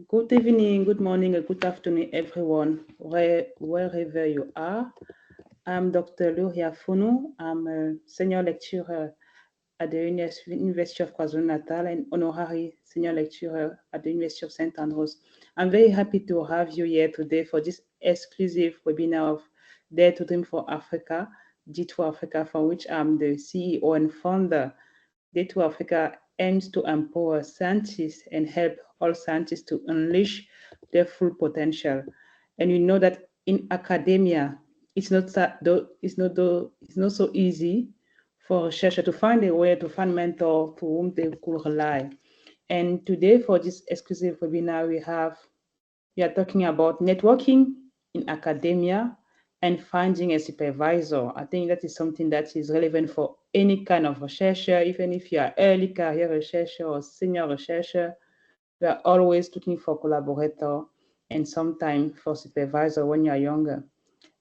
Good evening, good morning, and good afternoon, everyone, wherever you are. I'm Dr. Luria Funu. I'm a senior lecturer at the University of KwaZulu-Natal and honorary senior lecturer at the University of St. Andrews. I'm very happy to have you here today for this exclusive webinar of Dare to Dream for Africa, D2 Africa, for which I'm the CEO and founder. D2 Africa aims to empower scientists and help all scientists to unleash their full potential. And we know that in academia, it's not so easy for a researcher to find a way to find mentor to whom they could rely. And today for this exclusive webinar, we are talking about networking in academia and finding a supervisor. I think that is something that is relevant for any kind of researcher, even if you are early career researcher or senior researcher. We are always looking for collaborator and sometimes for supervisor when you are younger.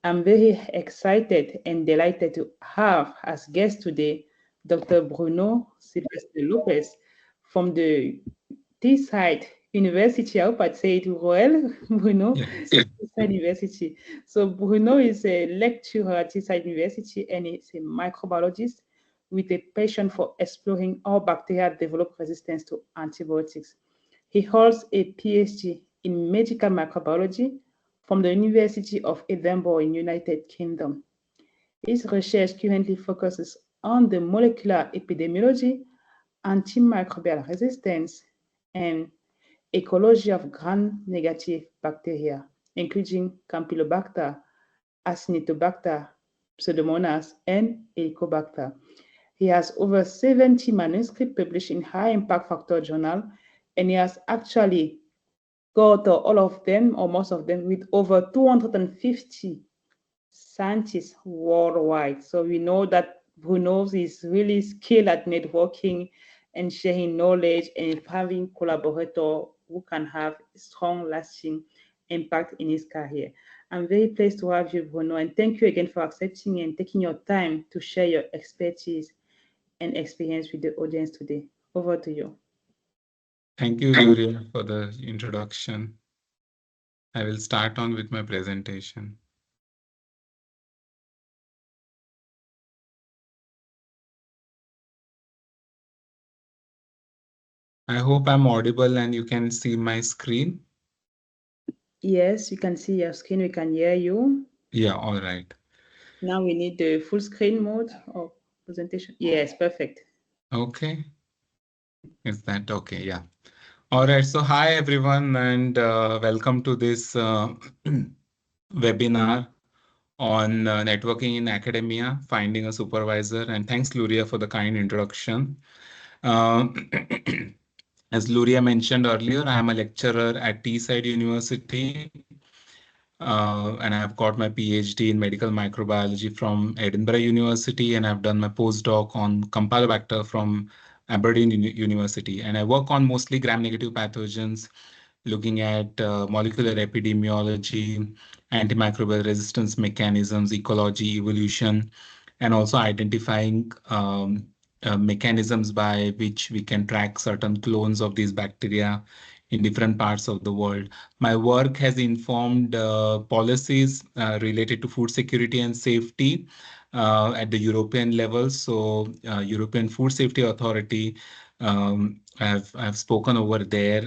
I'm very excited and delighted to have as guest today Dr. Bruno Silvestre Lopez from the Teesside University. I hope I say it well, Bruno. Yes. Teesside University. So Bruno is a lecturer at Teesside University and he's a microbiologist with a passion for exploring how bacteria develop resistance to antibiotics. He holds a PhD in medical microbiology from the University of Edinburgh in United Kingdom. His research currently focuses on the molecular epidemiology, antimicrobial resistance, and ecology of gram-negative bacteria, including Campylobacter, Acinetobacter, Pseudomonas, and Helicobacter. He has over 70 manuscripts published in high impact factor journal, and he has actually got all of them or most of them with over 250 scientists worldwide. So we know that Bruno is really skilled at networking and sharing knowledge and having collaborator who can have strong, lasting impact in his career. I'm very pleased to have you, Bruno, and thank you again for accepting and taking your time to share your expertise and experience with the audience today. Over to you. Thank you, Luria, for the introduction. I will start on with my presentation. I hope I'm audible and you can see my screen. Yes, you can see your screen, we can hear you. Yeah, all right. Now we need the full screen mode of presentation. Yes, perfect. Okay. Is that okay? Yeah. All right. So hi, everyone, and welcome to this webinar on networking in academia, finding a supervisor. And thanks, Luria, for the kind introduction. Um, As Luria mentioned earlier, I am a lecturer at Teesside University, and I've got my PhD in medical microbiology from Edinburgh University, and I've done my postdoc on Campylobacter from Aberdeen University. And I work on mostly gram-negative pathogens, looking at molecular epidemiology, antimicrobial resistance mechanisms, ecology, evolution, and also identifying mechanisms by which we can track certain clones of these bacteria in different parts of the world. My work has informed policies related to food security and safety at the European level. So, European Food Safety Authority, I've spoken over there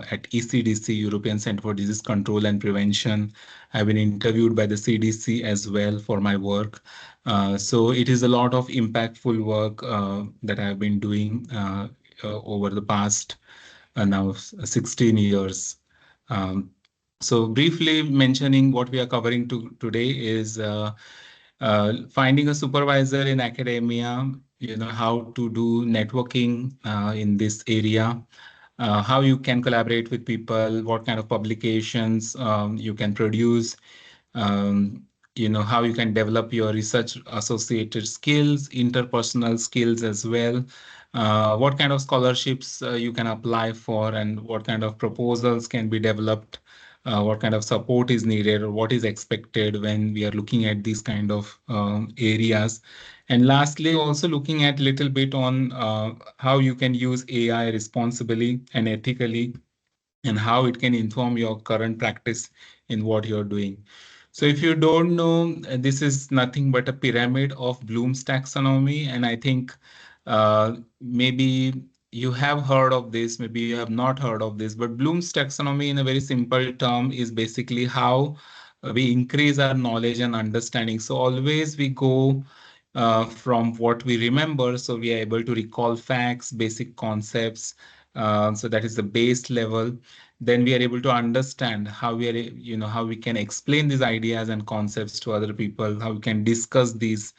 at ECDC, European Center for Disease Control and Prevention. I've been interviewed by the CDC as well for my work. So it is a lot of impactful work that I've been doing over the past now 16 years. Um, so briefly mentioning what we are covering today is finding a supervisor in academia, how to do networking in this area, how you can collaborate with people, what kind of publications you can produce, um, how you can develop your research associated skills, interpersonal skills as well, what kind of scholarships you can apply for, and what kind of proposals can be developed, what kind of support is needed, or what is expected when we are looking at these kind of areas. And lastly, also looking at little bit on how you can use AI responsibly and ethically and how it can inform your current practice in what you're doing. So if you don't know, this is nothing but a pyramid of Bloom's taxonomy. And I think maybe you have heard of this, maybe you have not heard of this, but Bloom's taxonomy in a very simple term is basically how we increase our knowledge and understanding. So always we go from what we remember. So we are able to recall facts, basic concepts. So that is the base level. Then we are able to understand how we are, how we can explain these ideas and concepts to other people, how we can discuss these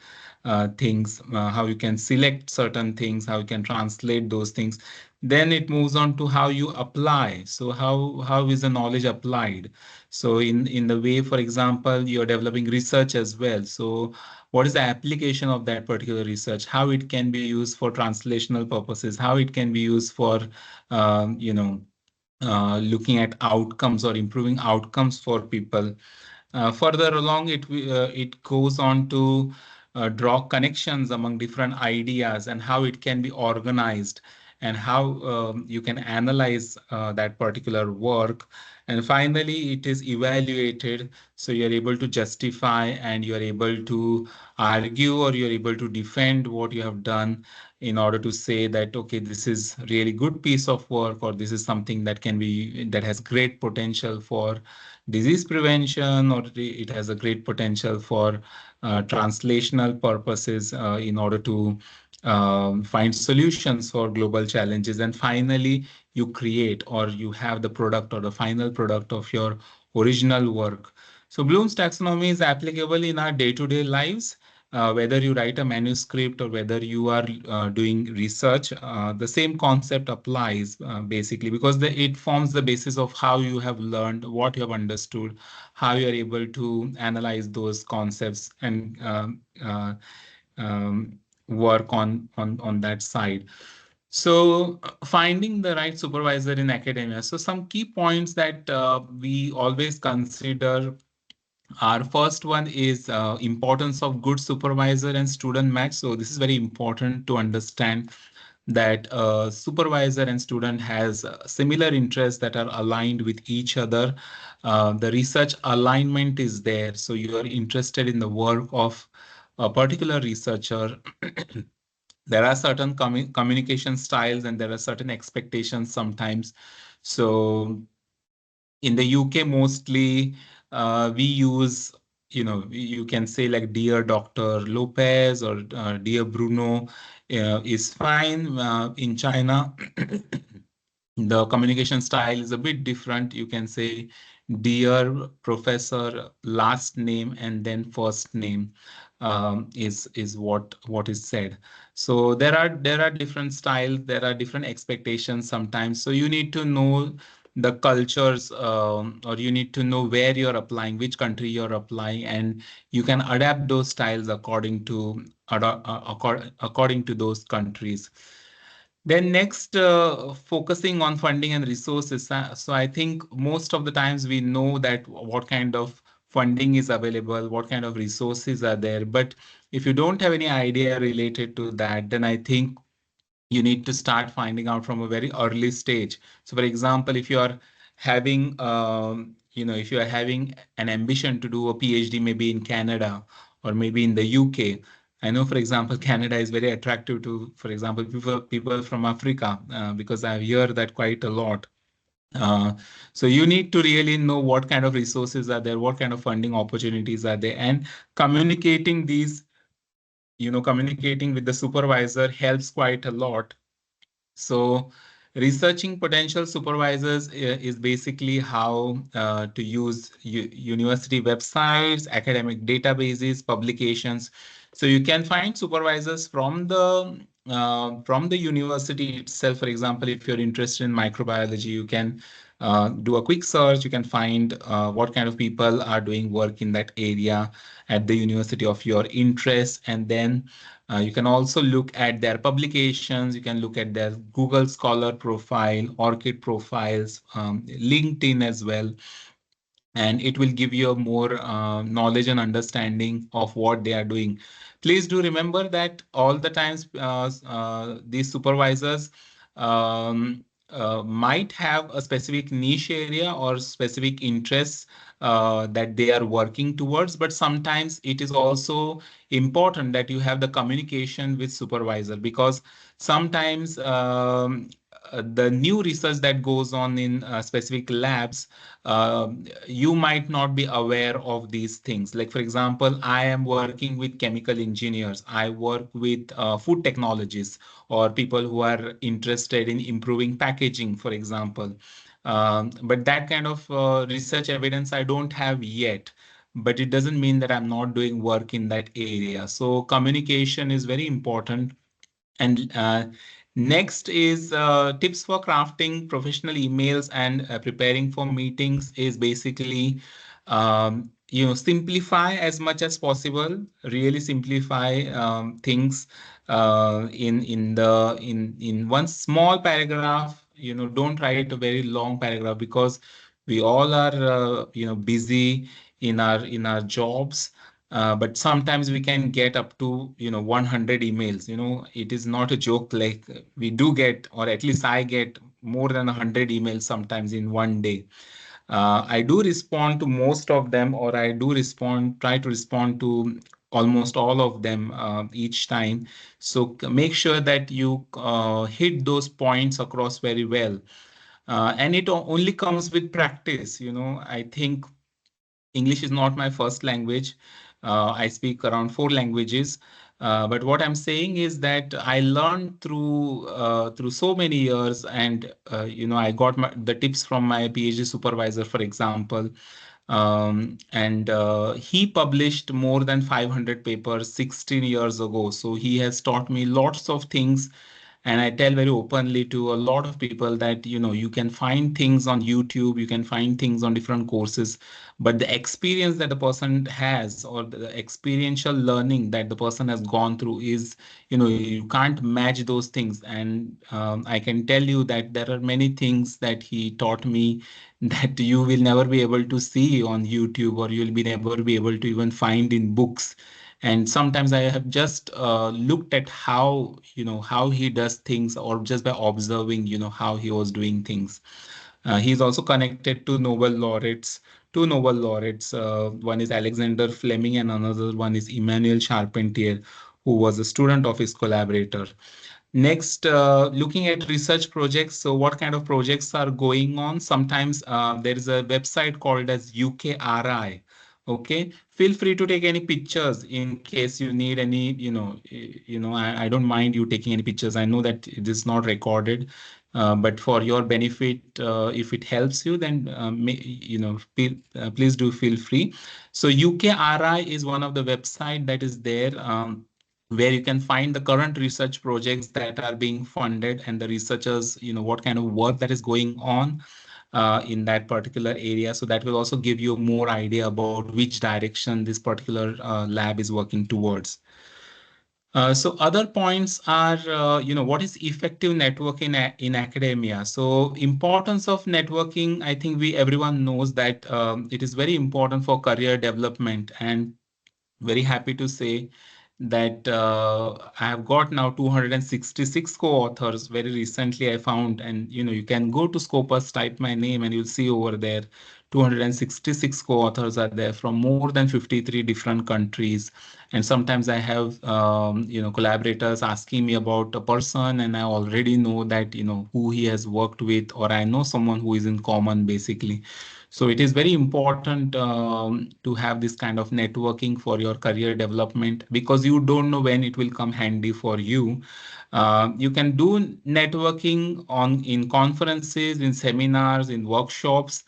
things, how you can select certain things, how you can translate those things. Then it moves on to how you apply. So how is the knowledge applied? So in the way, for example, you're developing research as well. So what is the application of that particular research? How it can be used for translational purposes? How it can be used for um, you know looking at outcomes or improving outcomes for people. Further along, it goes on to draw connections among different ideas and how it can be organized and how you can analyze that particular work. And finally, it is evaluated. So you're able to justify and you're able to argue or you're able to defend what you have done in order to say that, okay, this is really good piece of work, or this is something that has great potential for disease prevention, or it has a great potential for translational purposes in order to find solutions for global challenges. And finally, you create or you have the product or the final product of your original work. So Bloom's taxonomy is applicable in our day-to-day lives. Whether you write a manuscript or whether you are doing research, the same concept applies basically, because it forms the basis of how you have learned, what you have understood, how you are able to analyze those concepts and work on that side. So finding the right supervisor in academia. So some key points that we always consider. Our first one is importance of good supervisor and student match. So this is very important to understand that supervisor and student has similar interests that are aligned with each other. The research alignment is there. So you are interested in the work of a particular researcher. There are certain communication styles and there are certain expectations sometimes. So in the UK, mostly we use, you can say like Dear Dr. Lopez or Dear Bruno is fine. In China, the communication style is a bit different. You can say Dear Professor, last name and then first name is what is said. So there are different styles, there are different expectations sometimes. So you need to know the cultures, or you need to know where you're applying, which country you're applying, and you can adapt those styles according to those countries. Then next, focusing on funding and resources. So I think most of the times we know that what kind of funding is available, what kind of resources are there. But if you don't have any idea related to that, then I think you need to start finding out from a very early stage. So for example, if you are having, if you are having an ambition to do a PhD, maybe in Canada or maybe in the UK. I know, for example, Canada is very attractive to, for example, people from Africa, because I hear that quite a lot. Uh, so you need to really know what kind of resources are there, what kind of funding opportunities are there, and communicating these, communicating with the supervisor helps quite a lot. So researching potential supervisors is basically how to use university websites, academic databases, publications. So you can find supervisors from the university itself. For example, if you're interested in microbiology, you can do a quick search. You can find what kind of people are doing work in that area at the university of your interest, and then you can also look at their publications. You can look at their Google Scholar profile, ORCID profiles, LinkedIn as well. And it will give you a more knowledge and understanding of what they are doing. Please do remember that all the times these supervisors, might have a specific niche area or specific interests that they are working towards, but sometimes it is also important that you have the communication with supervisor, because sometimes the new research that goes on in specific labs, uh, you might not be aware of these things. Like, for example, I am working with chemical engineers, I work with food technologists, or people who are interested in improving packaging, for example. But that kind of research evidence I don't have yet. But it doesn't mean that I'm not doing work in that area. So communication is very important. And next is tips for crafting professional emails and preparing for meetings is basically, simplify as much as possible. Really simplify things in one small paragraph. Don't write a very long paragraph, because we all are busy in our jobs. But sometimes we can get up to 100 emails. It is not a joke. Like, we do get, or at least I get, more than 100 emails sometimes in one day. I do respond to most of them, or I do try to respond to almost all of them each time. So make sure that you hit those points across very well. And it only comes with practice. I think English is not my first language. I speak around four languages. But what I'm saying is that I learned through so many years, and I got the tips from my PhD supervisor, for example. And he published more than 500 papers 16 years ago. So he has taught me lots of things. And I tell very openly to a lot of people that, you can find things on YouTube, you can find things on different courses, but the experience that the person has, or the experiential learning that the person has gone through is, you can't match those things. And I can tell you that there are many things that he taught me that you will never be able to see on YouTube, or you'll be never be able to even find in books. And sometimes I have just looked at how he does things, or just by observing, how he was doing things. He's also connected to Nobel laureates, two Nobel laureates. One is Alexander Fleming, and another one is Emmanuel Charpentier, who was a student of his collaborator. Next, looking at research projects. So what kind of projects are going on? Sometimes there is a website called as UKRI. Okay, feel free to take any pictures in case you need any, I don't mind you taking any pictures. I know that it is not recorded, but for your benefit, if it helps you, then, please do feel free. So UKRI is one of the website that is there. Where you can find the current research projects that are being funded, and the researchers, what kind of work that is going on in that particular area. So that will also give you more idea about which direction this particular lab is working towards. So other points are, what is effective networking in academia? So importance of networking, I think everyone knows that it is very important for career development. And very happy to say that I have got now 266 co-authors. Very recently I found, and you can go to Scopus, type my name, and you'll see over there 266 co-authors are there from more than 53 different countries. And sometimes I have collaborators asking me about a person, and I already know that who he has worked with, or I know someone who is in common, basically. So it is very important to have this kind of networking for your career development, because you don't know when it will come handy for you. You can do networking in conferences, in seminars, in workshops,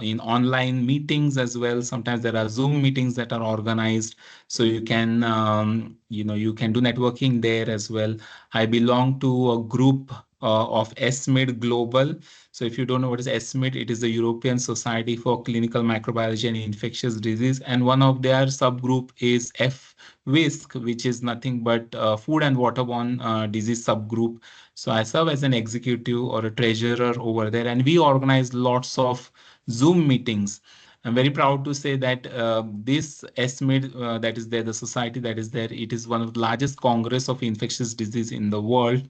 in online meetings as well. Sometimes there are Zoom meetings that are organized, so you can do networking there as well. I belong to a group of SMID Global. So if you don't know what is SMID, it is the European Society for Clinical Microbiology and Infectious Disease. And one of their subgroup is FWISC, which is nothing but Food and Waterborne Disease subgroup. So I serve as an executive or a treasurer over there, and we organize lots of Zoom meetings. I'm very proud to say that this SMID that is there, the society that is there, it is one of the largest congress of infectious disease in the world.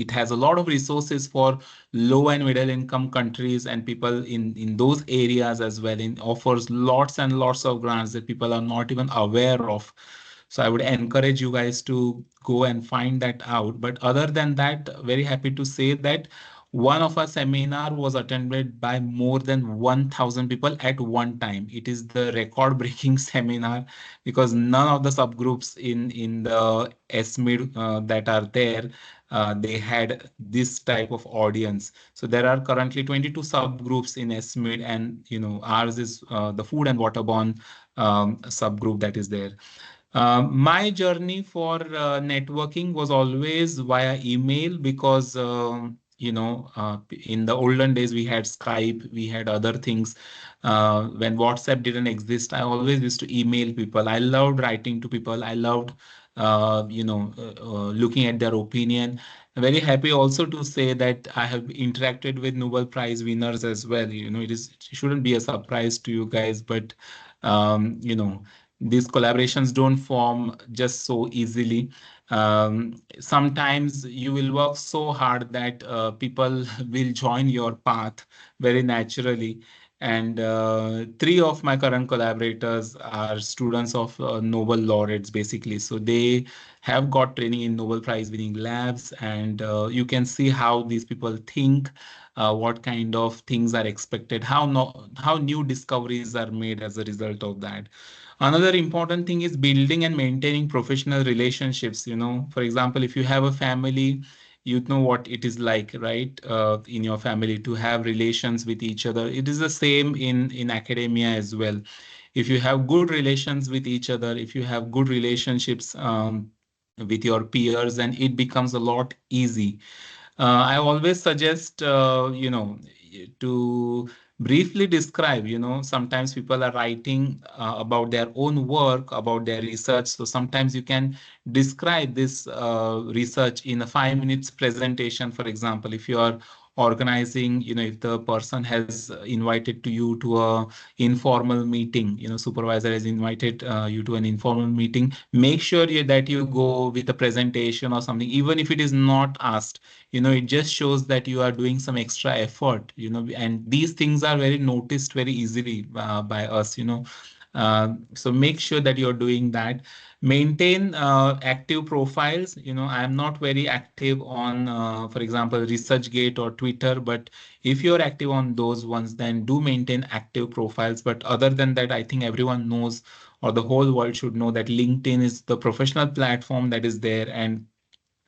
It has a lot of resources for low and middle income countries and people in those areas as well. It offers lots and lots of grants that people are not even aware of. So I would encourage you guys to go and find that out. But other than that, very happy to say that one of our seminar was attended by more than 1,000 people at one time. It is the record-breaking seminar because none of the subgroups in the SMID that are there, they had this type of audience. So there are currently 22 subgroups in SMID, and ours is the food and waterborne subgroup that is there. My journey for networking was always via email because in the olden days we had Skype, we had other things. When WhatsApp didn't exist, I always used to email people. I loved writing to people. I loved looking at their opinion. I'm very happy also to say that I have interacted with Nobel Prize winners as well. It shouldn't be a surprise to you guys, but um, you know these collaborations don't form just so easily. Sometimes you will work so hard that people will join your path very naturally. And three of my current collaborators are students of Nobel laureates, basically. So they have got training in Nobel Prize winning labs, and you can see how these people think, what kind of things are expected, how new discoveries are made as a result of that. Another important thing is building and maintaining professional relationships. For example, if you have a family, you know what it is like, right? In your family to have relations with each other. It is the same in academia as well. If you have good relations with each other, if you have good relationships with your peers, then it becomes a lot easy. I always suggest, to briefly describe, sometimes people are writing about their own work, about their research. So sometimes you can describe this research in a 5 minutes presentation. For example, if you are organizing, if the person has invited to you to a informal meeting, supervisor has invited you to an informal meeting, make sure that you go with a presentation or something, even if it is not asked. It just shows that you are doing some extra effort, and these things are very noticed very easily by us. So make sure that you're doing that. Maintain active profiles. I am not very active on, for example, ResearchGate or Twitter, but if you're active on those ones, then do maintain active profiles. But other than that, I think everyone knows, or the whole world should know, that LinkedIn is the professional platform that is there, and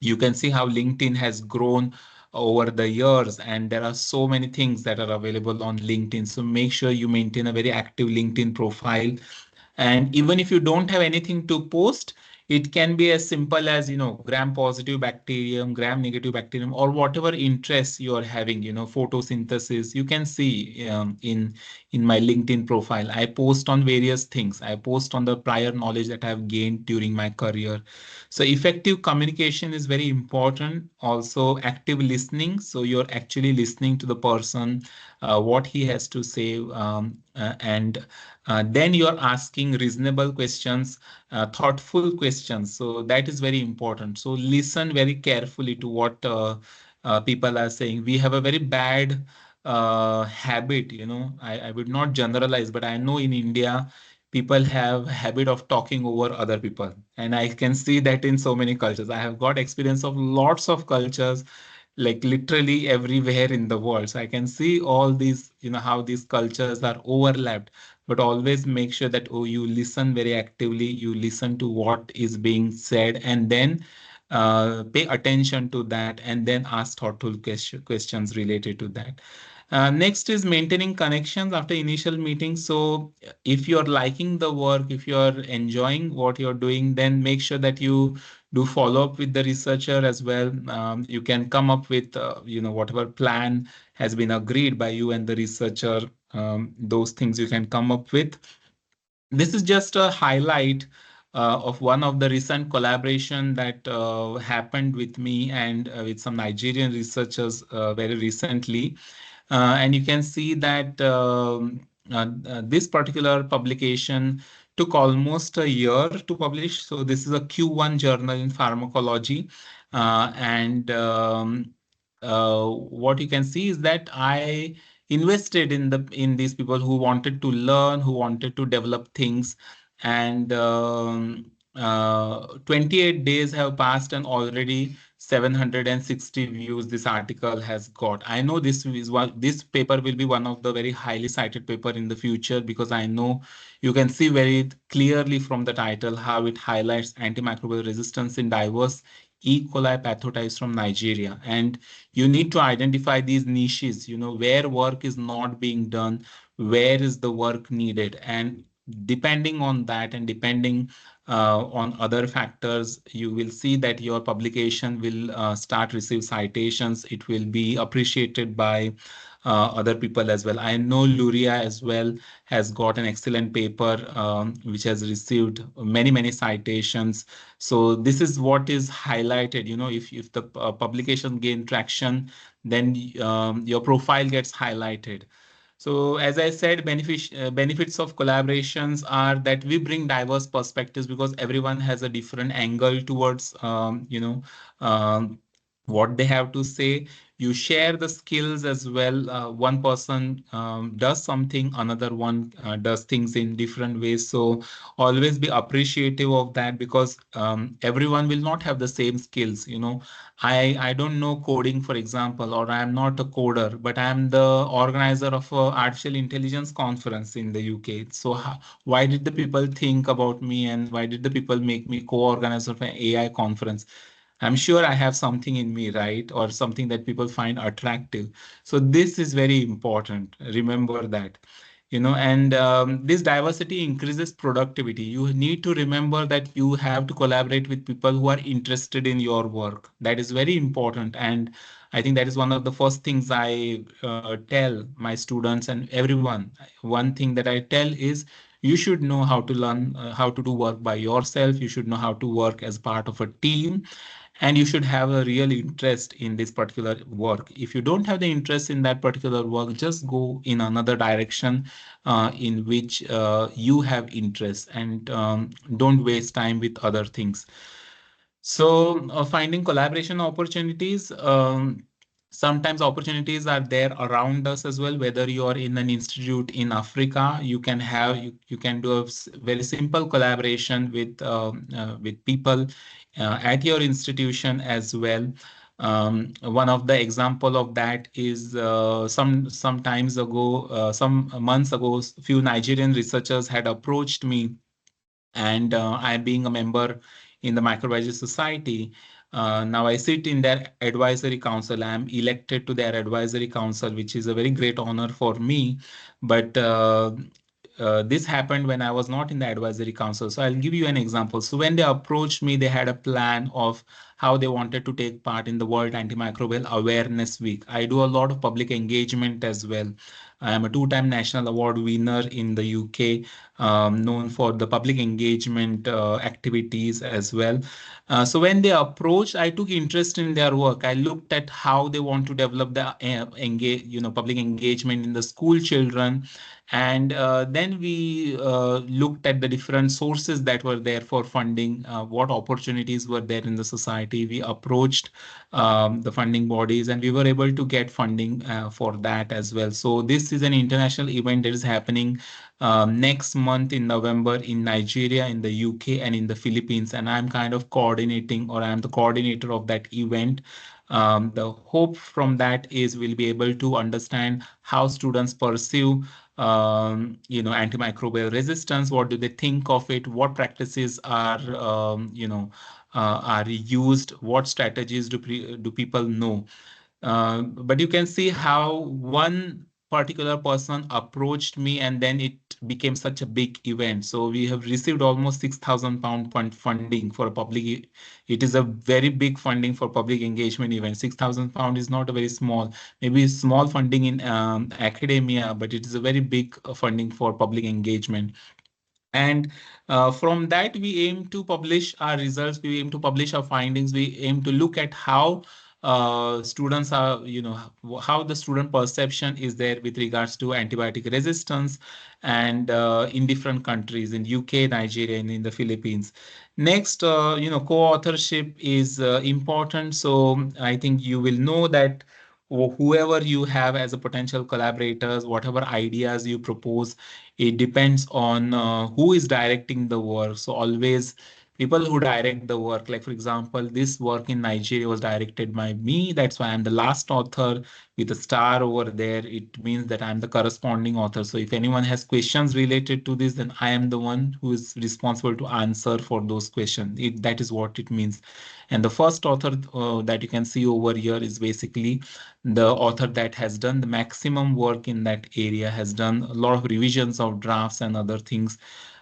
you can see how LinkedIn has grown over the years, and there are so many things that are available on LinkedIn. So make sure you maintain a very active LinkedIn profile. And even if you don't have anything to post, it can be as simple as, gram positive bacterium, gram negative bacterium, or whatever interests you are having, photosynthesis. You can see in my LinkedIn profile, I post on various things. I post on the prior knowledge that I have gained during my career. So effective communication is very important. Also, active listening. So you're actually listening to the person, what he has to say, and then you're asking reasonable questions, thoughtful questions. So that is very important. So listen very carefully to what people are saying. We have a very bad habit. I would not generalize, but I know in India, people have habit of talking over other people, and I can see that in so many cultures. I have got experience of lots of cultures, like literally everywhere in the world. So I can see all these, how these cultures are overlapped. But always make sure that, oh, you listen very actively, you listen to what is being said, and then pay attention to that, and then ask thoughtful questions related to that. Next is maintaining connections after initial meetings. So if you're liking the work, if you're enjoying what you're doing, then make sure that you do follow up with the researcher as well. You can come up with, whatever plan has been agreed by you and the researcher. Those things you can come up with. This is just a highlight of one of the recent collaboration that happened with me and with some Nigerian researchers very recently. And you can see that this particular publication took almost a year to publish. So this is a Q1 journal in pharmacology. And what you can see is that I invested in these people who wanted to learn, who wanted to develop things. And 28 days have passed and already 760 views this article has got. I know this paper will be one of the very highly cited paper in the future, because I know you can see very clearly from the title how it highlights antimicrobial resistance in diverse E. coli pathotypes from Nigeria. And you need to identify these niches, where work is not being done, where is the work needed. And depending on that, and depending on other factors, you will see that your publication will start receive citations. It will be appreciated by other people as well. I know Luria as well has got an excellent paper which has received many citations. So this is what is highlighted. If the publication gain traction, then your profile gets highlighted. So as I said, benefits of collaborations are that we bring diverse perspectives, because everyone has a different angle towards, what they have to say. You share the skills as well. One person does something, another one does things in different ways. So always be appreciative of that, because everyone will not have the same skills. I don't know coding, for example, or I am not a coder, but I am the organizer of a artificial intelligence conference in the UK. So why did the people think about me, and why did the people make me co-organizer of an AI conference? I'm sure I have something in me, right? Or something that people find attractive. So this is very important. Remember that. And this diversity increases productivity. You need to remember that you have to collaborate with people who are interested in your work. That is very important. And I think that is one of the first things I tell my students and everyone. One thing that I tell is you should know how to learn, how to do work by yourself. You should know how to work as part of a team, and you should have a real interest in this particular work. If you don't have the interest in that particular work, just go in another direction in which you have interest, and don't waste time with other things. So finding collaboration opportunities. Sometimes opportunities are there around us as well. Whether you are in an institute in Africa, you can do a very simple collaboration with people at your institution as well. One of the example of that is some months ago, few Nigerian researchers had approached me, and I being a member in the Microbiology Society. Now I sit in their advisory council. I am elected to their advisory council, which is a very great honor for me. But this happened when I was not in the advisory council. So I'll give you an example. So when they approached me, they had a plan of how they wanted to take part in the World Antimicrobial Awareness Week. I do a lot of public engagement as well. I am a two-time national award winner in the UK, known for the public engagement activities as well. So when they approached, I took interest in their work. I looked at how they want to develop the public engagement in the school children, and then we looked at the different sources that were there for funding, what opportunities were there in the society. We approached the funding bodies, and we were able to get funding for that as well. So this is an international event that is happening next month in November in Nigeria, in the UK, and in the Philippines. And I'm kind of coordinating, or I'm the coordinator of that event. The hope from that is we'll be able to understand how students pursue antimicrobial resistance. What do they think of it? What practices are used? What strategies do people know? But you can see how one particular person approached me, and then it became such a big event. So we have received almost £6,000 funding for a public. It is a very big funding for public engagement event. £6,000 is not a very small, maybe small funding in academia, but it is a very big funding for public engagement. And from that, we aim to publish our results. We aim to publish our findings. We aim to look at how students are, how the student perception is there with regards to antibiotic resistance and in different countries in UK, Nigeria, and in the Philippines. Next, co-authorship is important. So I think you will know that whoever you have as a potential collaborators, whatever ideas you propose, it depends on who is directing the work. So always people who direct the work, like for example, this work in Nigeria was directed by me. That's why I'm the last author with a star over there. It means that I'm the corresponding author. So if anyone has questions related to this, then I am the one who is responsible to answer for those questions. That is what it means. And the first author that you can see over here is basically the author that has done the maximum work in that area, has done a lot of revisions of drafts and other things.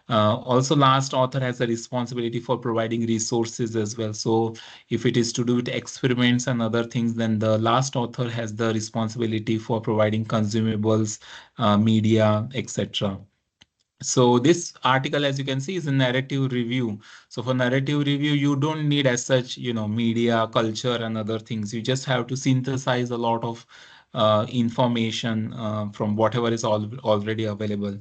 Also, last author has a responsibility for providing resources as well. So if it is to do with experiments and other things, then the last author has the responsibility for providing consumables, media, etc. So this article, as you can see, is a narrative review. So for narrative review, you don't need as such, media, culture, and other things. You just have to synthesize a lot of information from whatever is already available.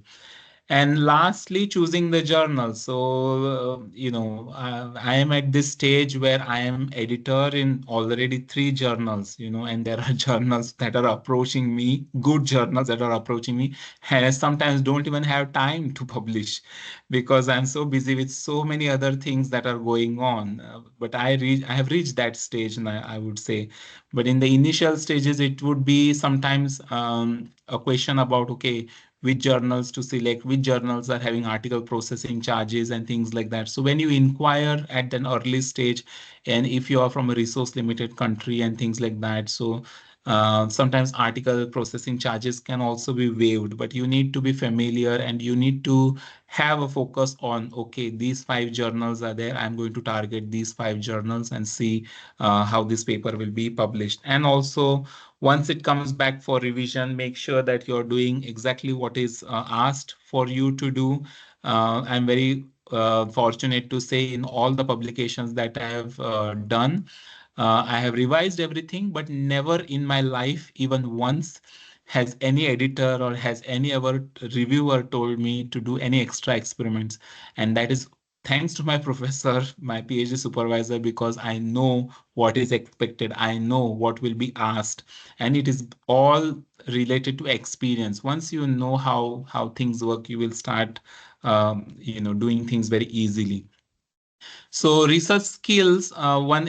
And lastly, choosing the journal. So, I am at this stage where I am editor in already three journals, and there are journals that are approaching me, good journals that are approaching me, and I sometimes don't even have time to publish because I'm so busy with so many other things that are going on. But I have reached that stage now, I would say. But in the initial stages, it would be sometimes a question about, okay, which journals to select, which journals are having article processing charges and things like that. So when you inquire at an early stage, and if you are from a resource limited country and things like that, so sometimes article processing charges can also be waived, but you need to be familiar and you need to have a focus on, okay, these five journals are there. I'm going to target these five journals and see how this paper will be published. And also, once it comes back for revision, make sure that you're doing exactly what is asked for you to do. I'm very fortunate to say in all the publications that I have done, I have revised everything, but never in my life, even once, has any editor or has any other reviewer told me to do any extra experiments. And that is thanks to my professor, my PhD supervisor, because I know what is expected. I know what will be asked, and it is all related to experience. Once you know how things work, you will start, doing things very easily. So research skills, one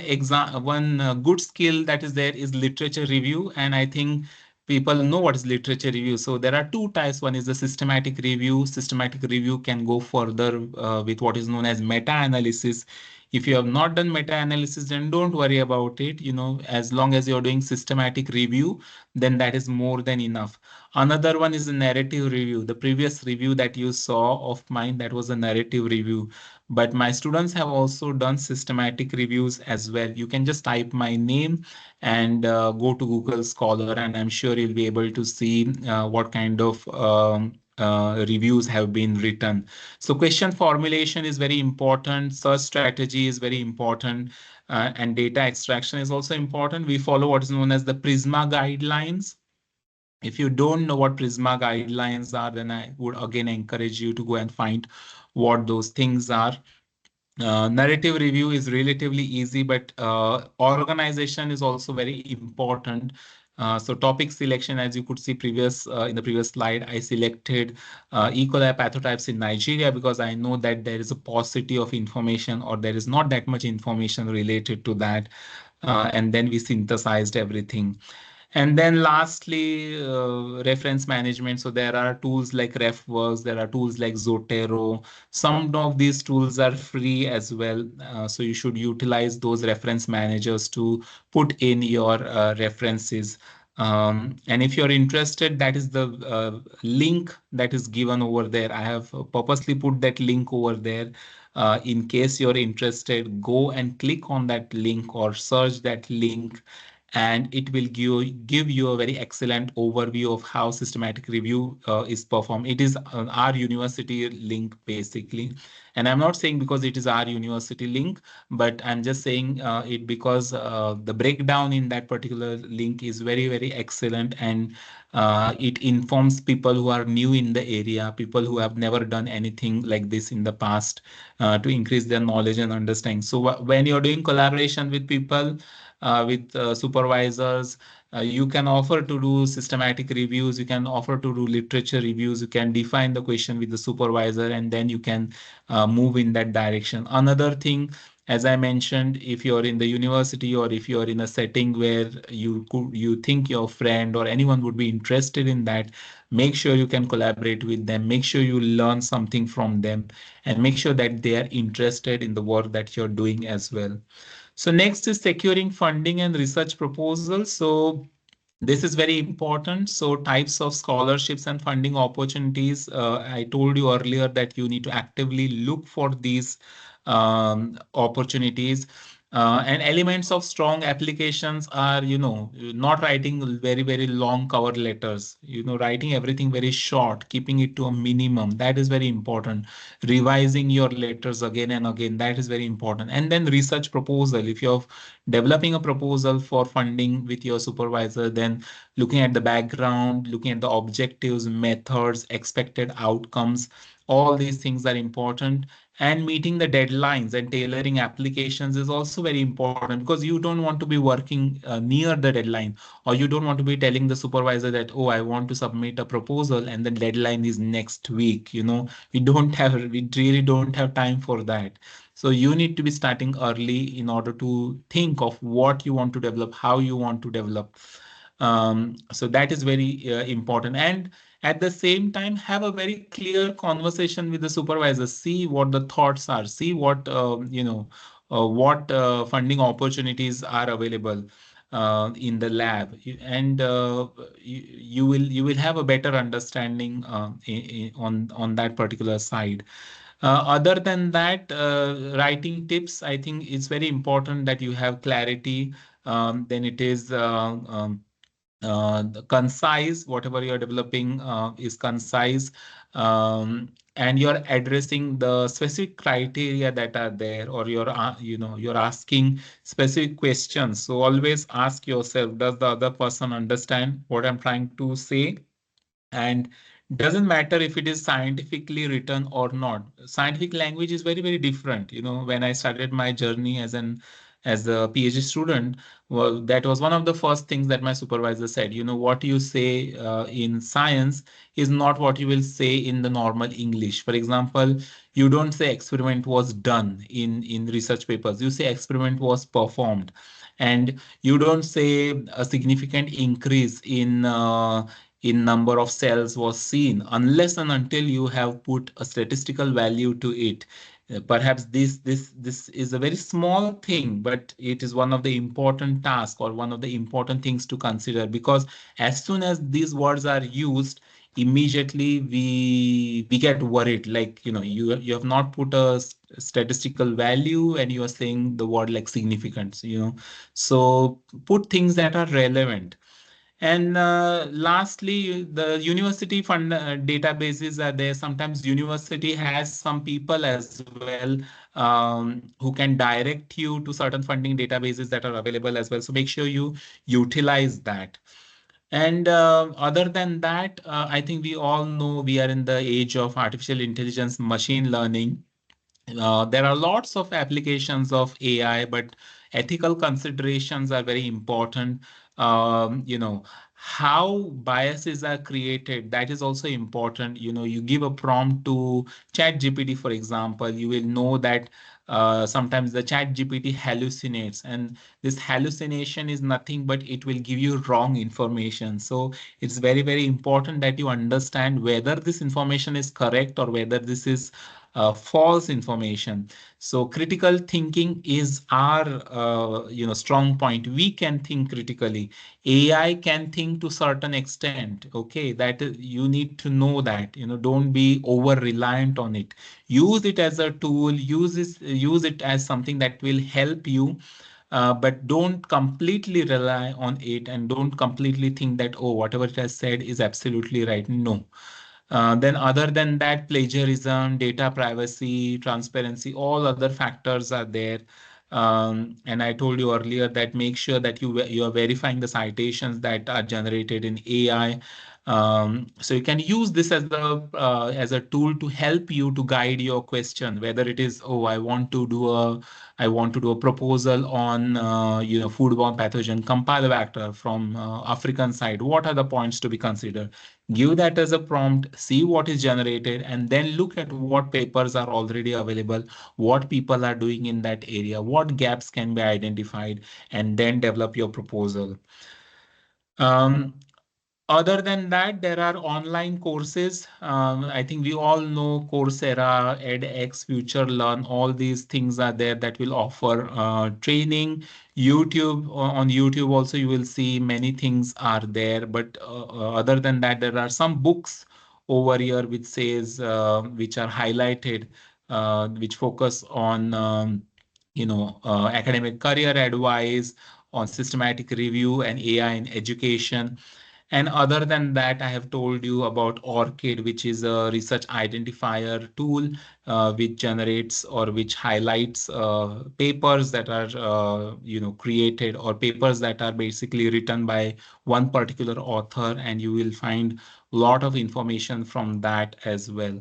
good skill that is there is literature review, and I think people know what is literature review. So there are two types. One is the systematic review. Systematic review can go further with what is known as meta-analysis. If you have not done meta-analysis, then don't worry about it. As long as you're doing systematic review, then that is more than enough. Another one is the narrative review. The previous review that you saw of mine, that was a narrative review. But my students have also done systematic reviews as well. You can just type my name and go to Google Scholar, and I'm sure you'll be able to see what kind of reviews have been written. So question formulation is very important. Search strategy is very important. And data extraction is also important. We follow what is known as the Prisma guidelines. If you don't know what Prisma guidelines are, then I would again encourage you to go and find what those things are. Narrative review is relatively easy, but organization is also very important. So topic selection, as you could see in the previous slide, I selected E. coli pathotypes in Nigeria because I know that there is a paucity of information or there is not that much information related to that. And then we synthesized everything. And then lastly, reference management. So there are tools like RefWorks, there are tools like Zotero. Some of these tools are free as well. So you should utilize those reference managers to put in your references. And if you're interested, that is the link that is given over there. I have purposely put that link over there. In case you're interested, go and click on that link or search that link and it will give you a very excellent overview of how systematic review is performed. It is our university link basically. And I'm not saying because it is our university link, but I'm just saying it because the breakdown in that particular link is very, very excellent. And it informs people who are new in the area, people who have never done anything like this in the past, to increase their knowledge and understanding. So when you're doing collaboration with people, with supervisors, you can offer to do systematic reviews, you can offer to do literature reviews, you can define the question with the supervisor, and then you can move in that direction. Another thing, as I mentioned, if you're in the university or if you're in a setting where you think your friend or anyone would be interested in that, make sure you can collaborate with them, make sure you learn something from them, and make sure that they are interested in the work that you're doing as well. So next is securing funding and research proposals. So this is very important. So types of scholarships and funding opportunities. I told you earlier that you need to actively look for these opportunities. And elements of strong applications are, not writing very, very long cover letters, writing everything very short, keeping it to a minimum. That is very important. Revising your letters again and again. That is very important. And then research proposal. If you're developing a proposal for funding with your supervisor, then looking at the background, looking at the objectives, methods, expected outcomes, all these things are important. And meeting the deadlines and tailoring applications is also very important, because you don't want to be working near the deadline, or you don't want to be telling the supervisor that, oh, I want to submit a proposal and the deadline is next week. We really don't have time for that. So you need to be starting early in order to think of what you want to develop, how you want to develop. So that is very important. And at the same time, have a very clear conversation with the supervisor. See what the thoughts are. See what funding opportunities are available in the lab, and you will have a better understanding on that particular side. Other than that, writing tips, I think it's very important that you have clarity. Then it is concise. Whatever you're developing is concise, and you're addressing the specific criteria that are there, or you're asking specific questions. So always ask yourself, does the other person understand what I'm trying to say? And doesn't matter if it is scientifically written or not. Scientific language is very, very different. When I started my journey as a PhD student, well, that was one of the first things that my supervisor said. What you say in science is not what you will say in the normal English. For example, you don't say experiment was done in research papers. You say experiment was performed. And you don't say a significant increase in number of cells was seen unless and until you have put a statistical value to it. Perhaps this is a very small thing, but it is one of the important tasks or one of the important things to consider, because as soon as these words are used, immediately we get worried, like you have not put a statistical value and you are saying the word like significance. So put things that are relevant. And lastly, the university fund databases are there. Sometimes university has some people as well who can direct you to certain funding databases that are available as well. So make sure you utilize that. And other than that, I think we all know we are in the age of artificial intelligence, machine learning. There are lots of applications of AI, but ethical considerations are very important. How biases are created, that is also important. You give a prompt to ChatGPT, for example, you will know that sometimes the ChatGPT hallucinates, and this hallucination is nothing but it will give you wrong information. So it's very, very important that you understand whether this information is correct or whether this is false information. So critical thinking is our strong point. We can think critically. AI can think to certain extent. Okay, you need to know that. Don't be over reliant on it. Use it as a tool. Use it as something that will help you. but don't completely rely on it and don't completely think that, oh, whatever it has said is absolutely right. No. Then other than that, plagiarism, data privacy, transparency, all other factors are there. And I told you earlier that make sure that you are verifying the citations that are generated in AI. So you can use this as a tool to help you to guide your question, whether it is, oh, I want to do a proposal on foodborne pathogen Campylobacter from African side. What are the points to be considered? Give that as a prompt, see what is generated, and then look at what papers are already available, what people are doing in that area, what gaps can be identified, and then develop your proposal. Um, Other than that, there are online courses. I think we all know Coursera, edX, Future Learn, all these things are there that will offer training. YouTube, on YouTube also you will see many things are there. But other than that, there are some books over here which says, which are highlighted, which focus on, academic career advice, on systematic review and AI in education. And other than that, I have told you about ORCID, which is a research identifier tool, which generates or which highlights papers that are, created, or papers that are basically written by one particular author, and you will find a lot of information from that as well.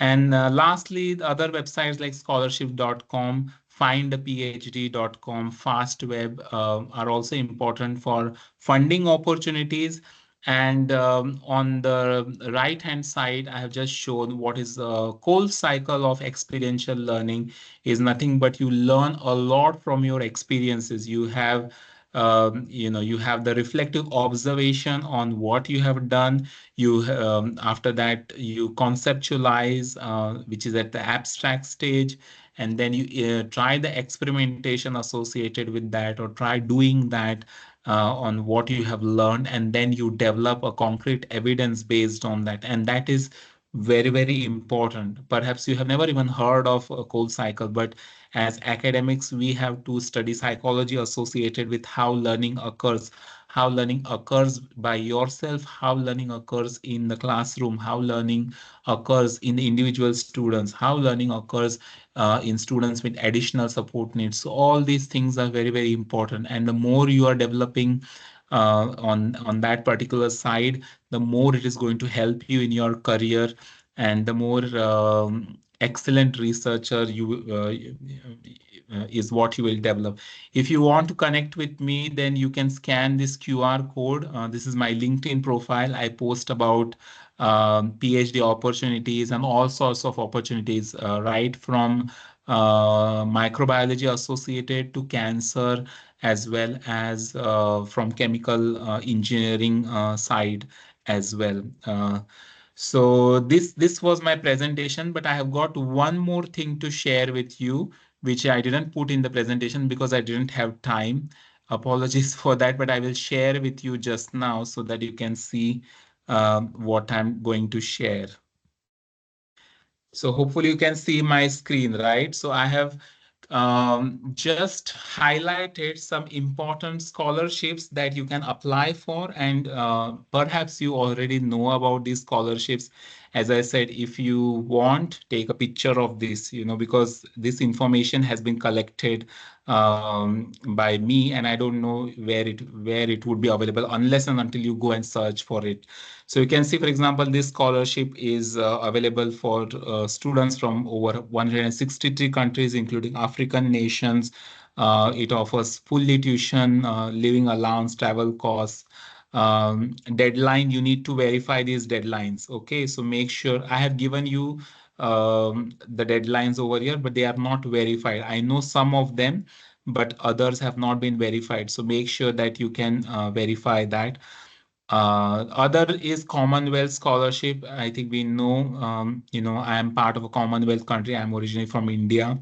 And lastly, the other websites like scholarship.com, findaphd.com, FastWeb are also important for funding opportunities. And on the right hand side, I have just shown what is the whole cycle of experiential learning is nothing but you learn a lot from your experiences. You have the reflective observation on what you have done. After that, you conceptualize, which is at the abstract stage, and then you try the experimentation associated with that, or try doing that on what you have learned, and then you develop a concrete evidence based on that. And that is very, very important. Perhaps you have never even heard of a cold cycle, but as academics, we have to study psychology associated with how learning occurs by yourself, how learning occurs in the classroom, how learning occurs in the individual students, how learning occurs in students with additional support needs. So all these things are very, very important. And the more you are developing on that particular side, the more it is going to help you in your career, and the more excellent researcher is what you will develop. If you want to connect with me, then you can scan this QR code. This is my LinkedIn profile. I post about PhD opportunities and all sorts of opportunities, right from microbiology associated to cancer, as well as from chemical engineering side as well. So this was my presentation, but I have got one more thing to share with you, which I didn't put in the presentation because I didn't have time. Apologies for that, but I will share with you just now so that you can see what I'm going to share. So hopefully you can see my screen, right? So I have just highlighted some important scholarships that you can apply for, and perhaps you already know about these scholarships. As I said, if you want, take a picture of this, because this information has been collected by me, and I don't know where it would be available unless and until you go and search for it. So you can see, for example, this scholarship is available for students from over 163 countries, including African nations. It offers fully tuition, living allowance, travel costs. Deadline, you need to verify these deadlines. Okay, so make sure I have given you the deadlines over here, but they are not verified. I know some of them, but others have not been verified. So make sure that you can verify that. Other is Commonwealth scholarship. I think we know, I am part of a Commonwealth country. I'm originally from India.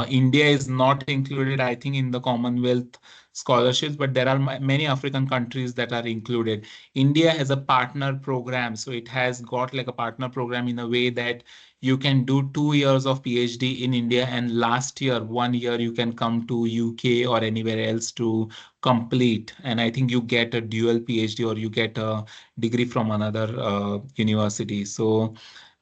India is not included, I think, in the Commonwealth scholarships, but there are many African countries that are included. India has a partner program, so it has got like a partner program in a way that you can do 2 years of PhD in India, and last year, 1 year, you can come to UK or anywhere else to complete. And I think you get a dual PhD or you get a degree from another university. So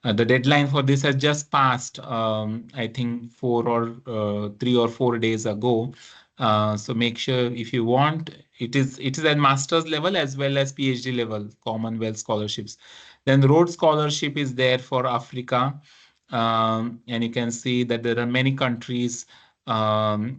the deadline for this has just passed, I think 3 or 4 days ago. So make sure if you want, it is at master's level as well as PhD level, Commonwealth scholarships. Then the Rhodes Scholarship is there for Africa. And you can see that there are many countries that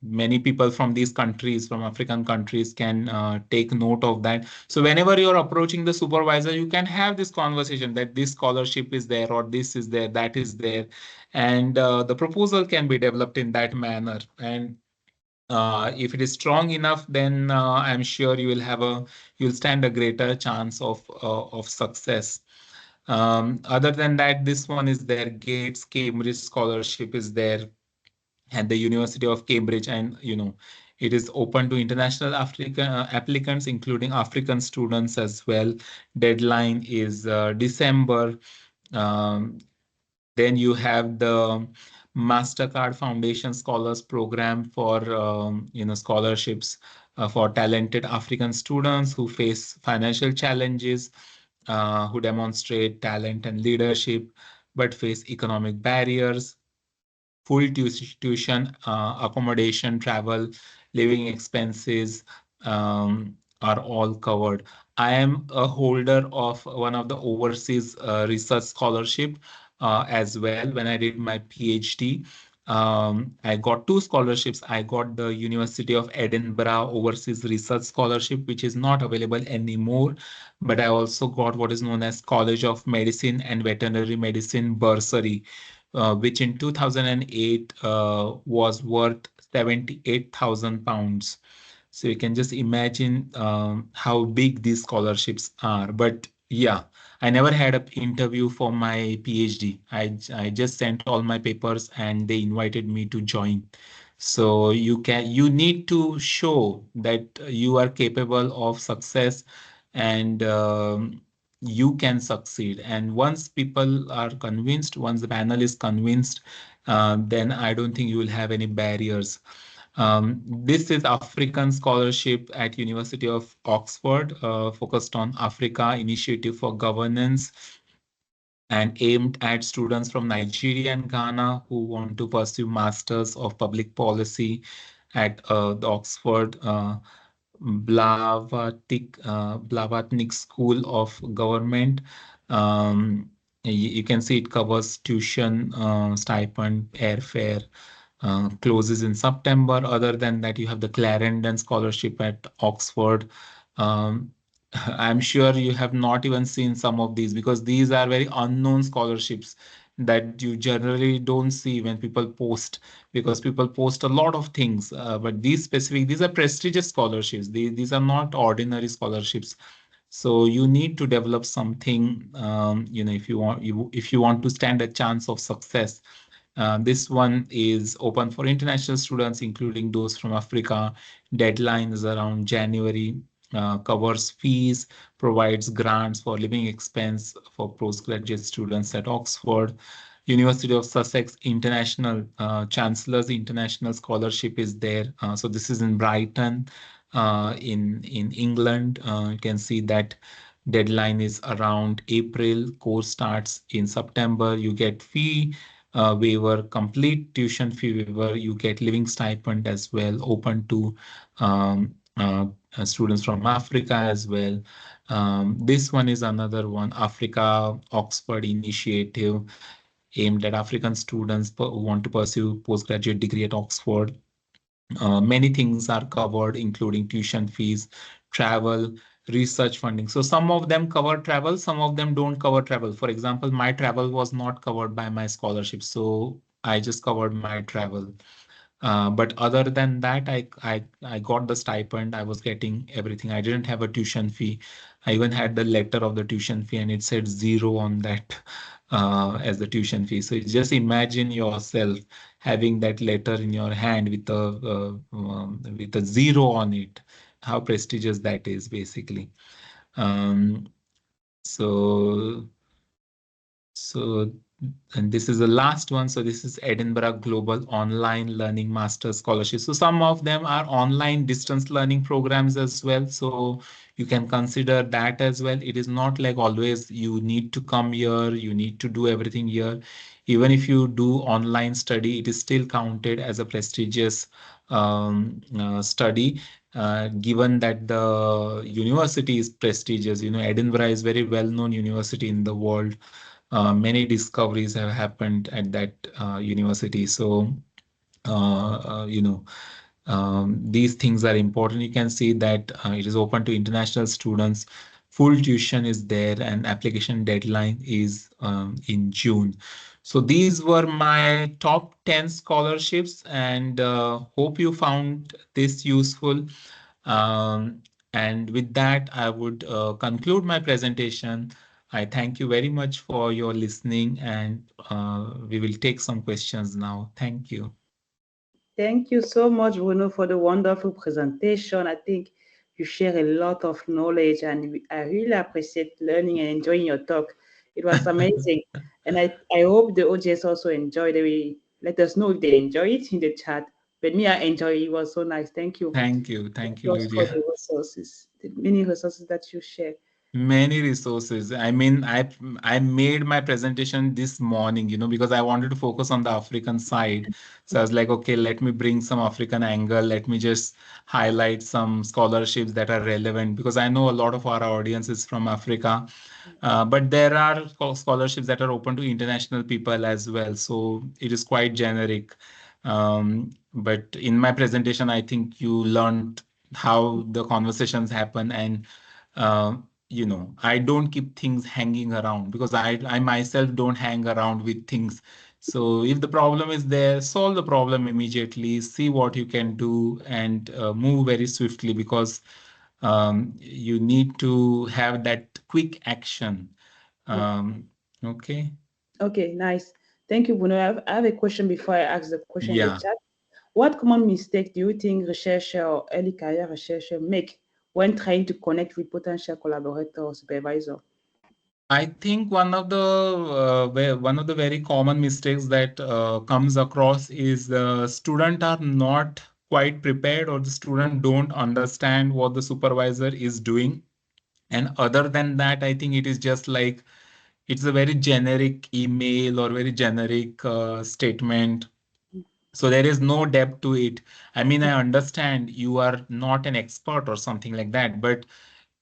many people from these countries, from African countries, can take note of that. So whenever you're approaching the supervisor, you can have this conversation that this scholarship is there, or this is there, that is there, and the proposal can be developed in that manner. And if it is strong enough, then I'm sure you'll stand a greater chance of success. Other than that, this one is there. Gates Cambridge scholarship is there at the University of Cambridge, and it is open to international African applicants, including African students as well. Deadline is December. Um, then you have the Mastercard Foundation Scholars Program for scholarships for talented African students who face financial challenges, who demonstrate talent and leadership, but face economic barriers. Full tuition, accommodation, travel, living expenses are all covered. I am a holder of one of the overseas research scholarship as well. When I did my PhD, I got two scholarships. I got the University of Edinburgh Overseas Research Scholarship, which is not available anymore. But I also got what is known as College of Medicine and Veterinary Medicine bursary, which in 2008 was worth £78,000. So you can just imagine how big these scholarships are. But yeah, I never had an interview for my PhD. I just sent all my papers and they invited me to join. So you need to show that you are capable of success, and you can succeed. And once people are convinced, once the panel is convinced, then I don't think you will have any barriers. This is African scholarship at University of Oxford, focused on Africa Initiative for Governance, and aimed at students from Nigeria and Ghana who want to pursue Masters of Public Policy at the Oxford Blavatnik School of Government. Um, you can see it covers tuition, stipend, airfare, closes in September. Other than that, you have the Clarendon Scholarship at Oxford. Um, I'm sure you have not even seen some of these, because these are very unknown scholarships that you generally don't see when people post, because people post a lot of things. But these are prestigious scholarships. These are not ordinary scholarships. So you need to develop something, if you want to stand a chance of success. This one is open for international students, including those from Africa. Deadline is around January. Covers fees, provides grants for living expense for postgraduate students at Oxford. University of Sussex International Chancellor's International Scholarship is there. So this is in Brighton, in England. You can see that deadline is around April. Course starts in September. You get fee waiver, complete tuition fee waiver. You get living stipend as well, open to students from Africa as well. This one is another one, Africa Oxford Initiative, aimed at African students who want to pursue postgraduate degree at Oxford. Many things are covered, including tuition fees, travel, research funding. So some of them cover travel, some of them don't cover travel. For example, my travel was not covered by my scholarship, so I just covered my travel. But other than that, I got the stipend. I was getting everything. I didn't have a tuition fee. I even had the letter of the tuition fee, and it said zero on that. as the tuition fee. So just imagine yourself having that letter in your hand with a zero on it. How prestigious that is, basically. Um, so so and this is the last one. So this is Edinburgh Global Online Learning Master Scholarship. So some of them are online distance learning programs as well. So you can consider that as well. It is not like always you need to come here, you need to do everything here. Even if you do online study, it is still counted as a prestigious study. Given that the university is prestigious, Edinburgh is very well-known university in the world. Many discoveries have happened at that university. So, these things are important. You can see that it is open to international students. Full tuition is there, and application deadline is in June. So these were my top 10 scholarships, and hope you found this useful. Um, and with that, I would conclude my presentation. I thank you very much for your listening, and we will take some questions now. Thank you. Thank you so much, Bruno, for the wonderful presentation. I think you share a lot of knowledge, and I really appreciate learning and enjoying your talk. It was amazing. And I hope the audience also enjoyed it. Let us know if they enjoy it in the chat. But me, I enjoy it. It was so nice. Thank you. Thank you, Plus for Lydia. the resources, the many resources that you share. Many resources. I mean, I made my presentation this morning, because I wanted to focus on the African side. So I was like, okay, let me bring some African angle. Let me just highlight some scholarships that are relevant, because I know a lot of our audience is from Africa. But there are scholarships that are open to international people as well. So it is quite generic. But in my presentation, I think you learned how the conversations happen, and uh, I don't keep things hanging around, because I myself don't hang around with things. So if the problem is there, solve the problem immediately, see what you can do, and move very swiftly, because you need to have that quick action. Mm. Um, okay. Okay, nice. Thank you, Bruno. I have a question before I ask the question in the Yeah. chat. What common mistake do you think researcher or early career researcher make when trying to connect with potential collaborator or supervisor? I think one of the very common mistakes that comes across is the student are not quite prepared, or the student don't understand what the supervisor is doing. And other than that, I think it is just like it's a very generic email or very generic statement. So there is no depth to it. I mean, I understand you are not an expert or something like that, but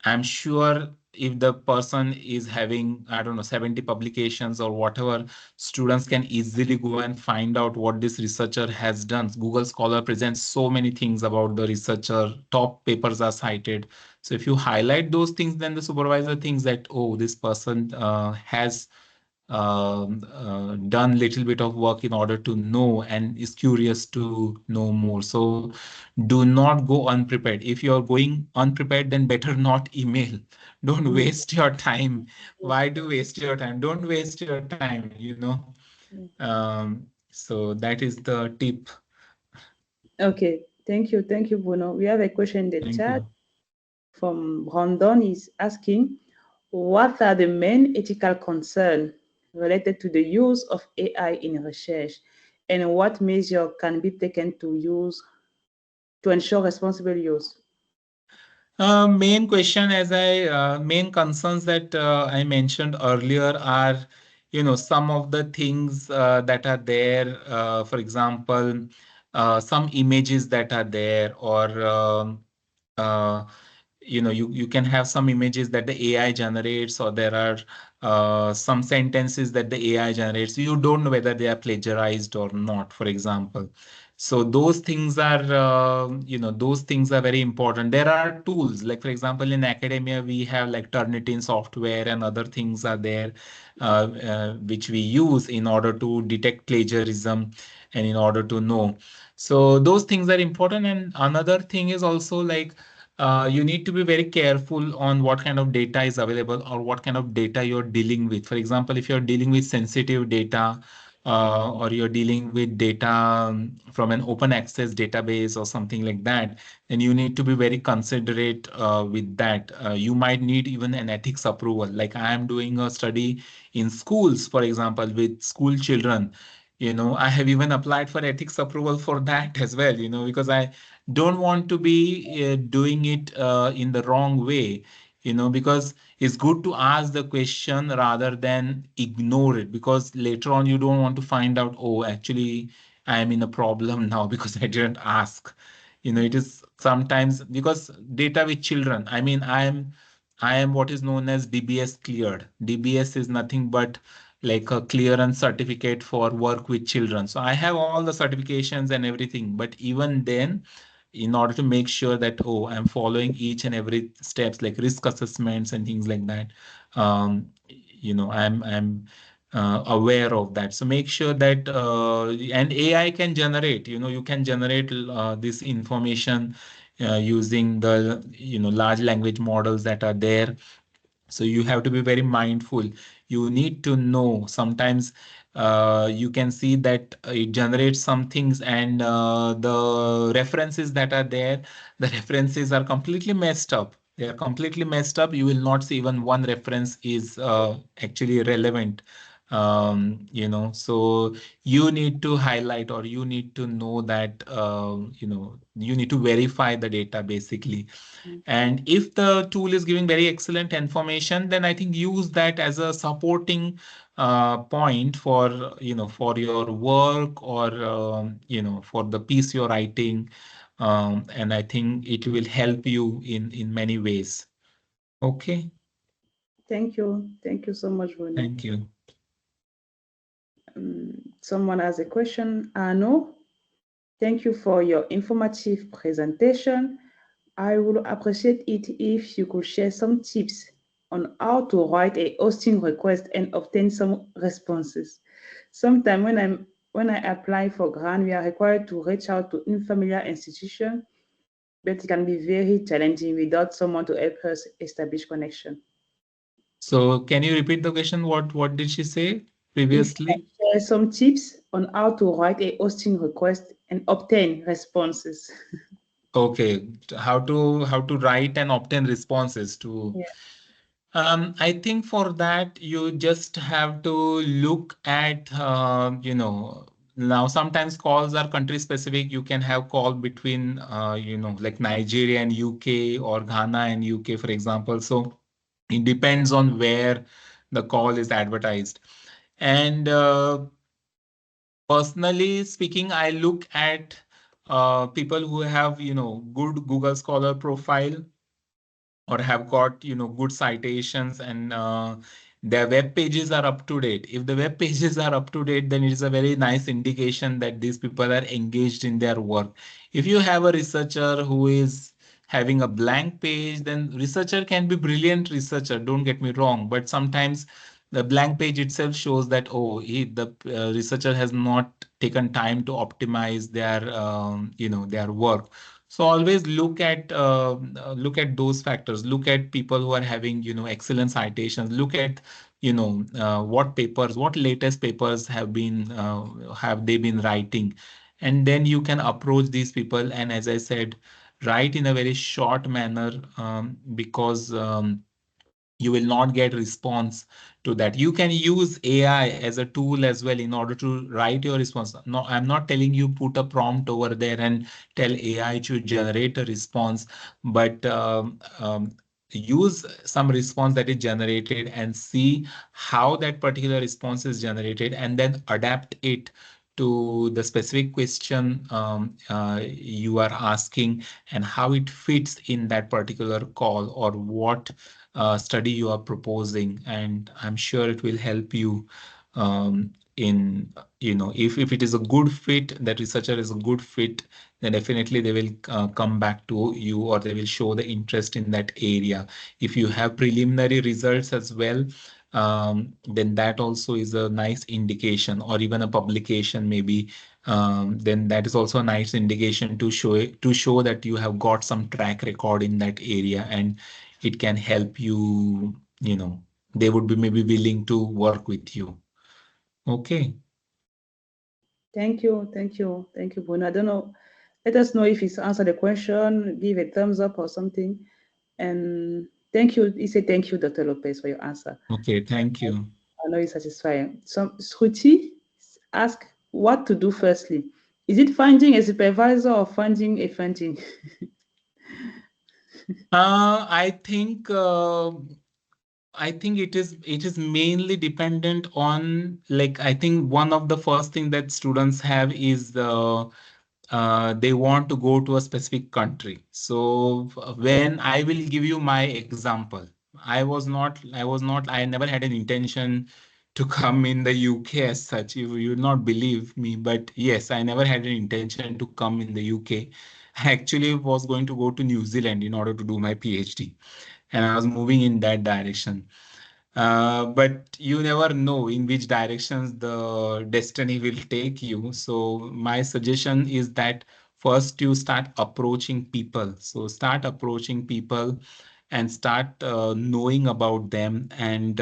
I'm sure if the person is having, I don't know, 70 publications or whatever, students can easily go and find out what this researcher has done. Google Scholar presents so many things about the researcher, top papers are cited. So if you highlight those things, then the supervisor thinks that, oh, this person has done little bit of work in order to know and is curious to know more. So do not go unprepared. If you're going unprepared, then better not email. Don't Mm, waste your time. mm, Why do waste your time? Don't waste your time. mm. So that is the tip. Okay, thank you. Thank you, Bruno. We have a question in the Thank chat you. from Rondon. Is asking, what are the main ethical concerns related to the use of AI in research, and what measure can be taken to ensure responsible use? Main concerns that I mentioned earlier are, some of the things that are there. For example, some images that are there, or uh, you can have some images that the AI generates, or there are some sentences that the AI generates. You don't know whether they are plagiarized or not, for example. So those things are very important. There are tools, like for example, in academia, we have like Turnitin software and other things are there, which we use in order to detect plagiarism and in order to know. So those things are important. And another thing is also like, you need to be very careful on what kind of data is available or what kind of data you're dealing with. For example, if you're dealing with sensitive data, or you're dealing with data from an open access database or something like that, then you need to be very considerate with that. You might need even an ethics approval. Like I am doing a study in schools, for example, with school children. I have even applied for ethics approval for that as well, because I don't want to be doing it in the wrong way, because it's good to ask the question rather than ignore it, because later on you don't want to find out, oh, actually, I am in a problem now because I didn't ask. It is sometimes because data with children. I mean, I am what is known as DBS cleared. DBS is nothing but like a clearance certificate for work with children. So I have all the certifications and everything. But even then, in order to make sure that, oh, I'm following each and every steps like risk assessments and things like that, I'm aware of that. So make sure that and AI can generate, you can generate this information using the large language models that are there. So you have to be very mindful. You need to know sometimes you can see that it generates some things, and the references that are there, the references are completely messed up. They are completely messed up. You will not see even one reference is actually relevant. So you need to highlight, or you need to know that you need to verify the data basically. Mm. And if the tool is giving very excellent information, then I think use that as a supporting point for your work, or for the piece you're writing. And I think it will help you in many ways. Okay, Thank you. Thank you so much, Bruno. thank you. Someone has a question. Arno, thank you for your informative presentation. I would appreciate it if you could share some tips on how to write a hosting request and obtain some responses. Sometimes when I apply for grant, we are required to reach out to unfamiliar institution, but it can be very challenging without someone to help us establish connection. So can you repeat the question? What did she say If you can previously? share some tips on how to write a hosting request and obtain responses. Okay, how to write and obtain responses to. Yeah. I think for that you just have to look at, now sometimes calls are country specific. You can have call between, like Nigeria and UK, or Ghana and UK, for example. So it depends on where the call is advertised. And personally speaking, I look at people who have, good Google Scholar profile, or have got good citations, and their web pages are up to date. If the web pages are up to date, then it is a very nice indication that these people are engaged in their work. If you have a researcher who is having a blank page, then researcher can be brilliant researcher, don't get me wrong, but sometimes the blank page itself shows that, oh, the researcher has not taken time to optimize their work. So always look at those factors. Look at people who are having excellent citations. Look at what latest papers have they been writing, and then you can approach these people. And as I said, write in a very short manner, because you will not get response to that. You can use AI as a tool as well in order to write your response. No, I'm not telling you put a prompt over there and tell AI to generate a response, but use some response that is generated and see how that particular response is generated, and then adapt it to the specific question you are asking, and how it fits in that particular call, or what study you are proposing. And I'm sure it will help you in, if it is a good fit, that researcher is a good fit, then definitely they will come back to you, or they will show the interest in that area. If you have preliminary results as well, then that also is a nice indication, or even a publication maybe. Then that is also a nice indication to show that you have got some track record in that area, and it can help you. They would be maybe willing to work with you. Okay. Thank you, Bruno. I don't know. Let us know if it's answered the question, give a thumbs up or something. And thank you. He said thank you, Dr. Lopez, for your answer. Okay. Thank you. I know it's satisfying. So Shruti ask what to do firstly. Is it finding a supervisor or finding a funding? I think it is mainly dependent on, like, I think one of the first thing that students have is they want to go to a specific country. So when I will give you my example, I never had an intention to come in the UK as such. You would not believe me, but yes, I never had an intention to come in the UK. I actually was going to go to New Zealand in order to do my PhD, and I was moving in that direction. But you never know in which directions the destiny will take you. So my suggestion is that first you start approaching people. So start approaching people and start knowing about them, and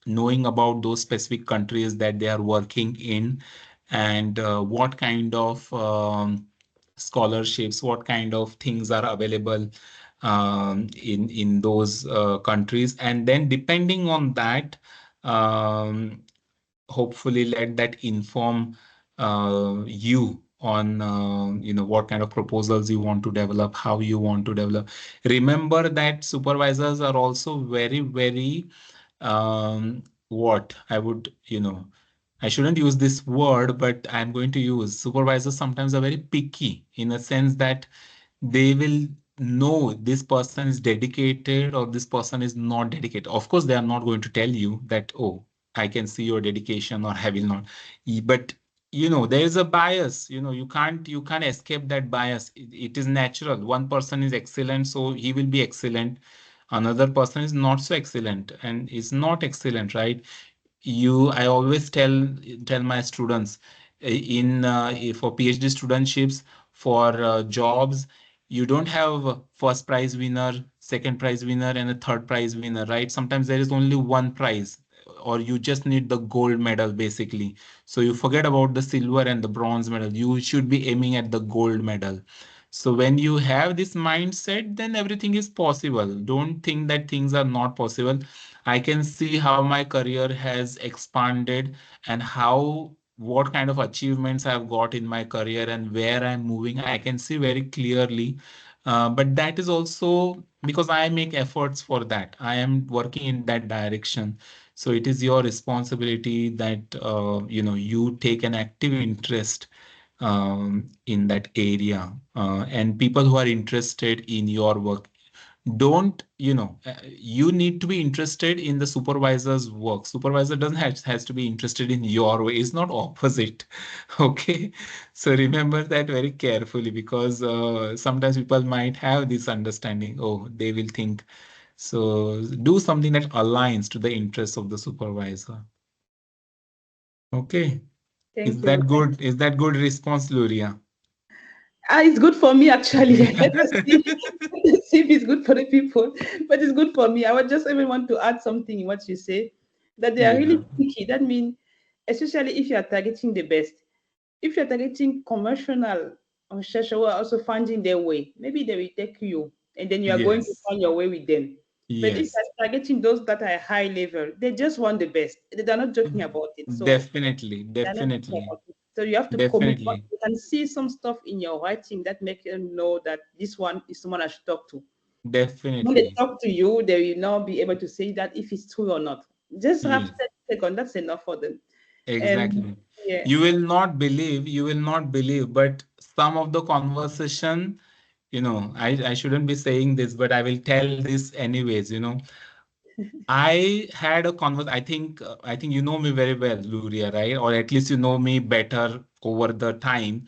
knowing about those specific countries that they are working in, and what kind of scholarships, what kind of things are available in those countries, and then depending on that, um, hopefully let that inform you on what kind of proposals you want to develop, how you want to develop. Remember that supervisors are also very, very what I would, I shouldn't use this word, but I'm going to use, supervisors sometimes are very picky in a sense that they will know this person is dedicated or this person is not dedicated. Of course, they are not going to tell you that, oh, I can see your dedication, or I will not. But there is a bias. You can't escape that bias. It is natural. One person is excellent, so he will be excellent. Another person is not so excellent and is not excellent, right? I always tell my students, for PhD studentships, for jobs, you don't have a first prize winner, second prize winner, and a third prize winner, right? Sometimes there is only one prize, or you just need the gold medal basically. So you forget about the silver and the bronze medal. You should be aiming at the gold medal. So when you have this mindset, then everything is possible. Don't think that things are not possible. I can see how my career has expanded, and what kind of achievements I've got in my career and where I'm moving. I can see very clearly. But that is also because I make efforts for that. I am working in that direction. So it is your responsibility that you take an active interest in that area, and people who are interested in your work, don't you need to be interested in the supervisor's work. Supervisor doesn't has to be interested in your way. It's not opposite. Okay, so remember that very carefully, because sometimes people might have this understanding, oh, they will think. So do something that aligns to the interests of the supervisor. Okay, is Thank you. that good? Is that good response, Luria? It's good for me actually. Let us see. Let us see if it's good for the people, but it's good for me. I would just even want to add something in what you say, that they are Yeah, really picky. That means, especially if you are targeting the best, if you're targeting conventional research who are also finding their way, maybe they will take you and then you are going to yes, find your way with them. But if yes, you're targeting those that are high level, they just want the best. They're not joking about it. So definitely, they're not joking definitely, about it. So you have to commit. definitely. You can see some stuff in your writing that make them know that this one is someone I should talk to. When they Definitely. talk to you, they will now be able to say that if it's true or not. Just have Yes, 30 seconds. That's enough for them. And exactly. yeah, You will not believe, but some of the conversation, I shouldn't be saying this, but I will tell this anyways. I had a I think you know me very well, Luria, right? Or at least you know me better over the time.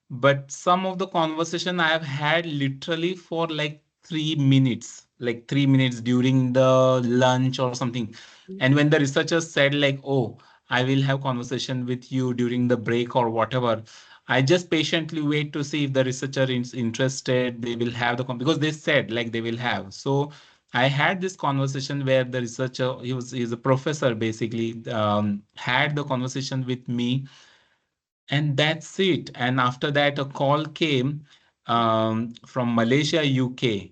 But some of the conversation I have had literally for like 3 minutes. like 3 minutes during the lunch or something. And when the researchers said like, oh, I will have conversation with you during the break or whatever, I just patiently wait to see if the researcher is interested. They will have the because they said like they will have. So I had this conversation where the researcher, he's a professor basically, had the conversation with me, and that's it. And after that, a call came from Malaysia, UK,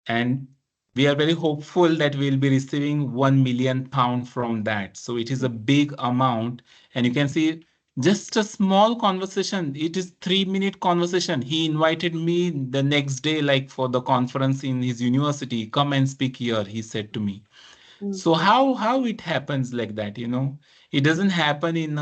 and we are very hopeful that we'll be receiving 1 million pound from that. So it is a big amount, and you can see just a small conversation. It is 3 minute conversation. He invited me the next day, like for the conference in his university. Come and speak here, he said to me. So how it happens like that, you know? It doesn't happen in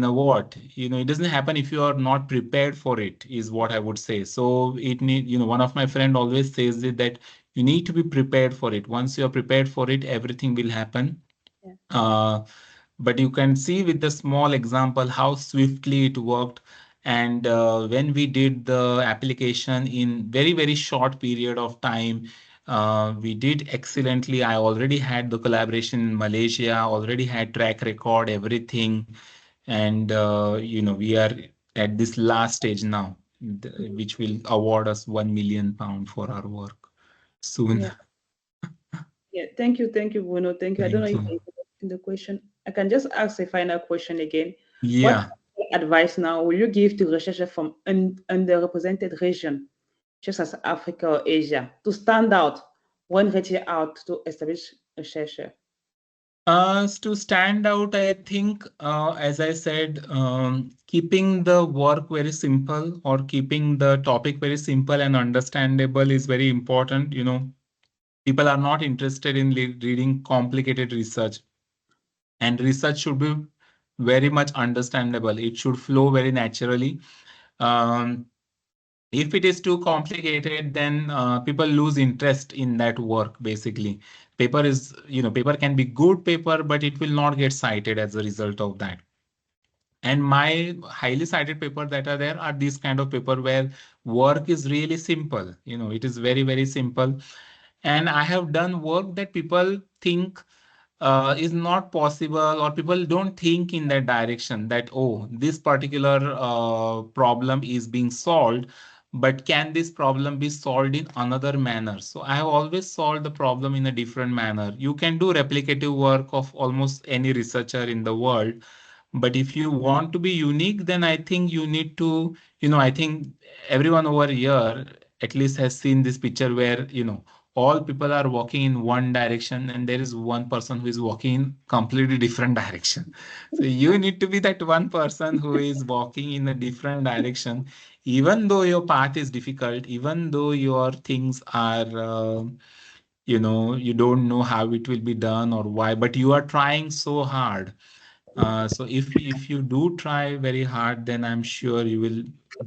a what, you know, it doesn't happen if you are not prepared for it, is what I would say. So it need, you know, one of my friend always says it, that you need to be prepared for it. Once you are prepared for it, everything will happen. Yeah. uh, but you can see with the small example how swiftly it worked. And when we did the application in very short period of time, we did excellently. I already had the collaboration in Malaysia, already had track record, everything. And you know, we are at this last stage now, which will award us 1 million pound for our work soon. Yeah. Yeah. Thank you, Bruno. Thank you. I don't know Thank if you. I in the question. I can just ask a final question again. What Yeah. advice now will you give to researchers from underrepresented region, such as Africa or Asia, to stand out when reaching out to establish research? To stand out, I think, as I said, keeping the work very simple or keeping the topic very simple and understandable is very important. You know, people are not interested in reading complicated research, and research should be very much understandable. It should flow very naturally. Um, if it is too complicated, then people lose interest in that work basically. Paper is, you know, paper can be good paper, but it will not get cited as a result of that. And my highly cited paper that are there are these kind of paper where work is really simple, you know, it is very simple. And I have done work that people think is not possible, or people don't think in that direction, that oh, this particular problem is being solved, but can this problem be solved in another manner? So I have always solved the problem in a different manner. You can do replicative work of almost any researcher in the world, but if you want to be unique, then I think you need to, you know, I think everyone over here at least has seen this picture where, you know, all people are walking in one direction and there is one person who is walking in completely different direction. So you need to be that one person who is walking in a different direction, even though your path is difficult, even though your things are, you know, you don't know how it will be done or why, but you are trying so hard. So if you do try very hard, then I'm sure you will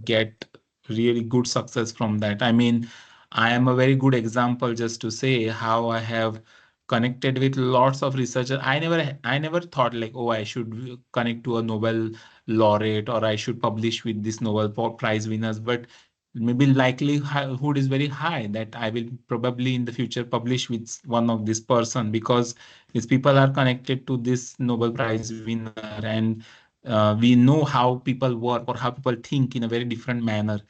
get really good success from that. I mean, I am a very good example just to say how I have connected with lots of researchers. I never thought like, oh, I should connect to a Nobel laureate or I should publish with this Nobel Prize winners, but maybe likelihood is very high that I will probably in the future publish with one of this person, because these people are connected to this Nobel Prize winner, and we know how people work or how people think in a very different manner.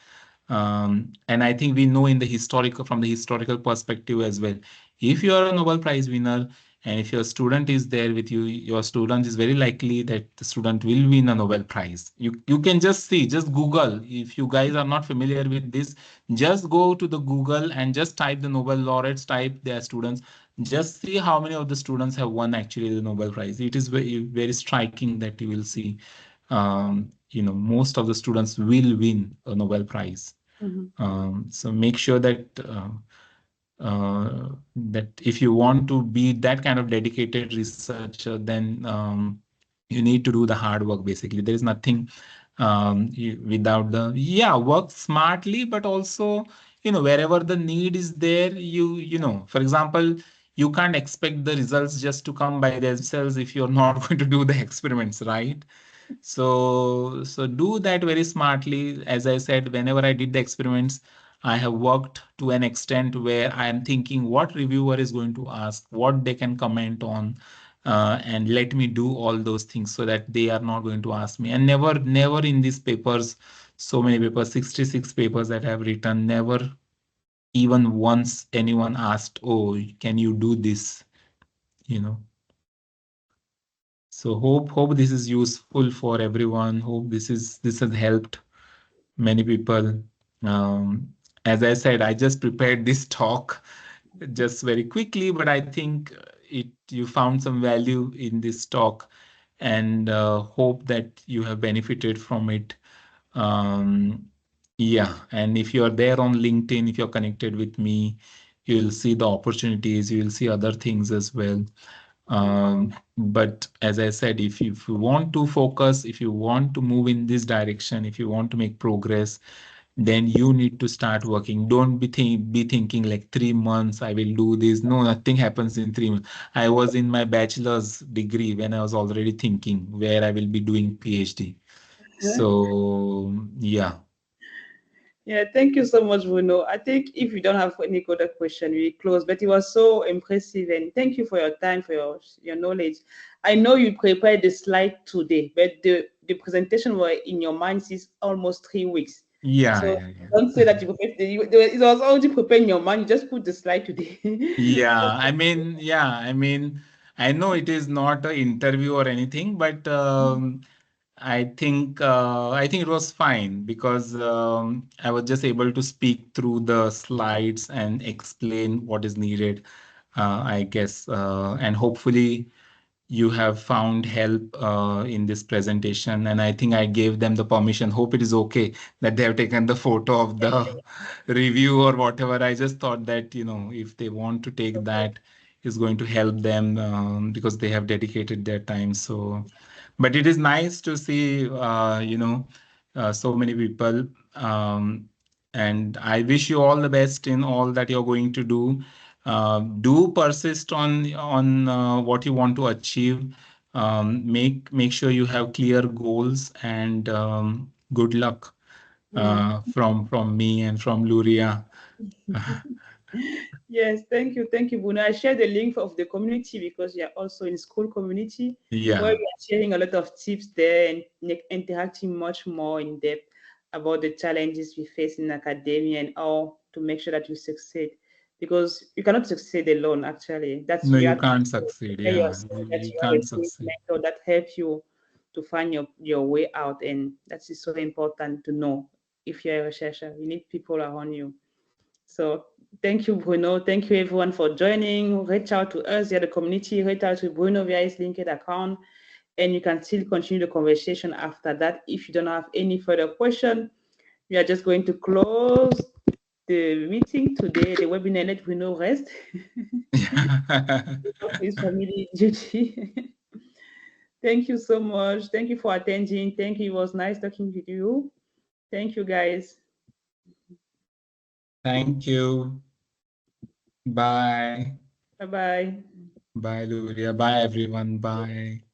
And I think we know in the historical, from the historical perspective as well. If you are a Nobel Prize winner and if your student is there with you, your student is very likely that the student will win a Nobel Prize. You can just see, just Google. If you guys are not familiar with this, just go to the Google and just type the Nobel laureates, type their students. Just see how many of the students have won actually the Nobel Prize. It is very striking that you will see. You know, most of the students will win a Nobel Prize. Mhm. So make sure that that if you want to be that kind of dedicated researcher, then you need to do the hard work. Basically, there is nothing without the, yeah, work smartly, but also, you know, wherever the need is there, you know, for example, you can't expect the results just to come by themselves if you're not going to do the experiments, right? So do that very smartly. As I said, whenever I did the experiments, I have worked to an extent where I am thinking what reviewer is going to ask, what they can comment on, and let me do all those things so that they are not going to ask me. And never in these papers, so many papers, 66 papers that I have written, never even once anyone asked, "Oh, can you do this?" You know. So hope this is useful for everyone. Hope this has helped many people. Um, as I said, I just prepared this talk just very quickly, but I think you found some value in this talk, and hope that you have benefited from it. Um, yeah, and if you are there on LinkedIn, if you're connected with me, you'll see the opportunities, you'll see other things as well. But as I said, if you want to focus, if you want to move in this direction, if you want to make progress, then you need to start working. Don't be thinking like 3 months I will do this. No, nothing happens in 3 months. I was in my bachelor's degree when I was already thinking where I will be doing PhD. So yeah. Yeah, thank you so much, Bruno. I think if you don't have any other question, we close. But it was so impressive, and thank you for your time, for your knowledge. I know you prepared the slide today, but the presentation were in your mind since almost 3 weeks. Yeah, So yeah, yeah. don't say that you prepared. It was already prepared in your mind. You just put the slide today. Yeah, I mean, I know it is not an interview or anything, but I think it was fine because I was just able to speak through the slides and explain what is needed, I guess, and hopefully you have found help in this presentation. And I think I gave them the permission. Hope it is okay that they have taken the photo of the review or whatever. I just thought that, if they want to take that, is going to help them because they have dedicated their time. So, but it is nice to see, so many people. And I wish you all the best in all that you're going to do. Do persist on what you want to achieve. Make sure you have clear goals, and good luck Mm. from me and from Luria. Yes, thank you, Bruno. I share the link of the community because you are also in school community where we Yeah. are sharing a lot of tips there and interacting much more in depth about the challenges we face in academia and how to make sure that we succeed. Because you cannot succeed alone, actually. That's No, you you have to can't succeed. prepare Yeah, yourself that you you have a can't good succeed. mentor that helps you to find your way out. And that is so important to know if you're a researcher. You need people around you. So thank you, Bruno. Thank you, everyone, for joining. Reach out to us via the community. Reach out to Bruno via his LinkedIn account, and you can still continue the conversation after that. If you don't have any further question, we are just going to close the meeting today, the webinar. Let Bruno rest of his family duty. Thank you so much. Thank you for attending. Thank you. It was nice talking with you. Thank you, guys. Thank you. Bye. Bye bye. Bye, Luria. Bye, everyone. Bye.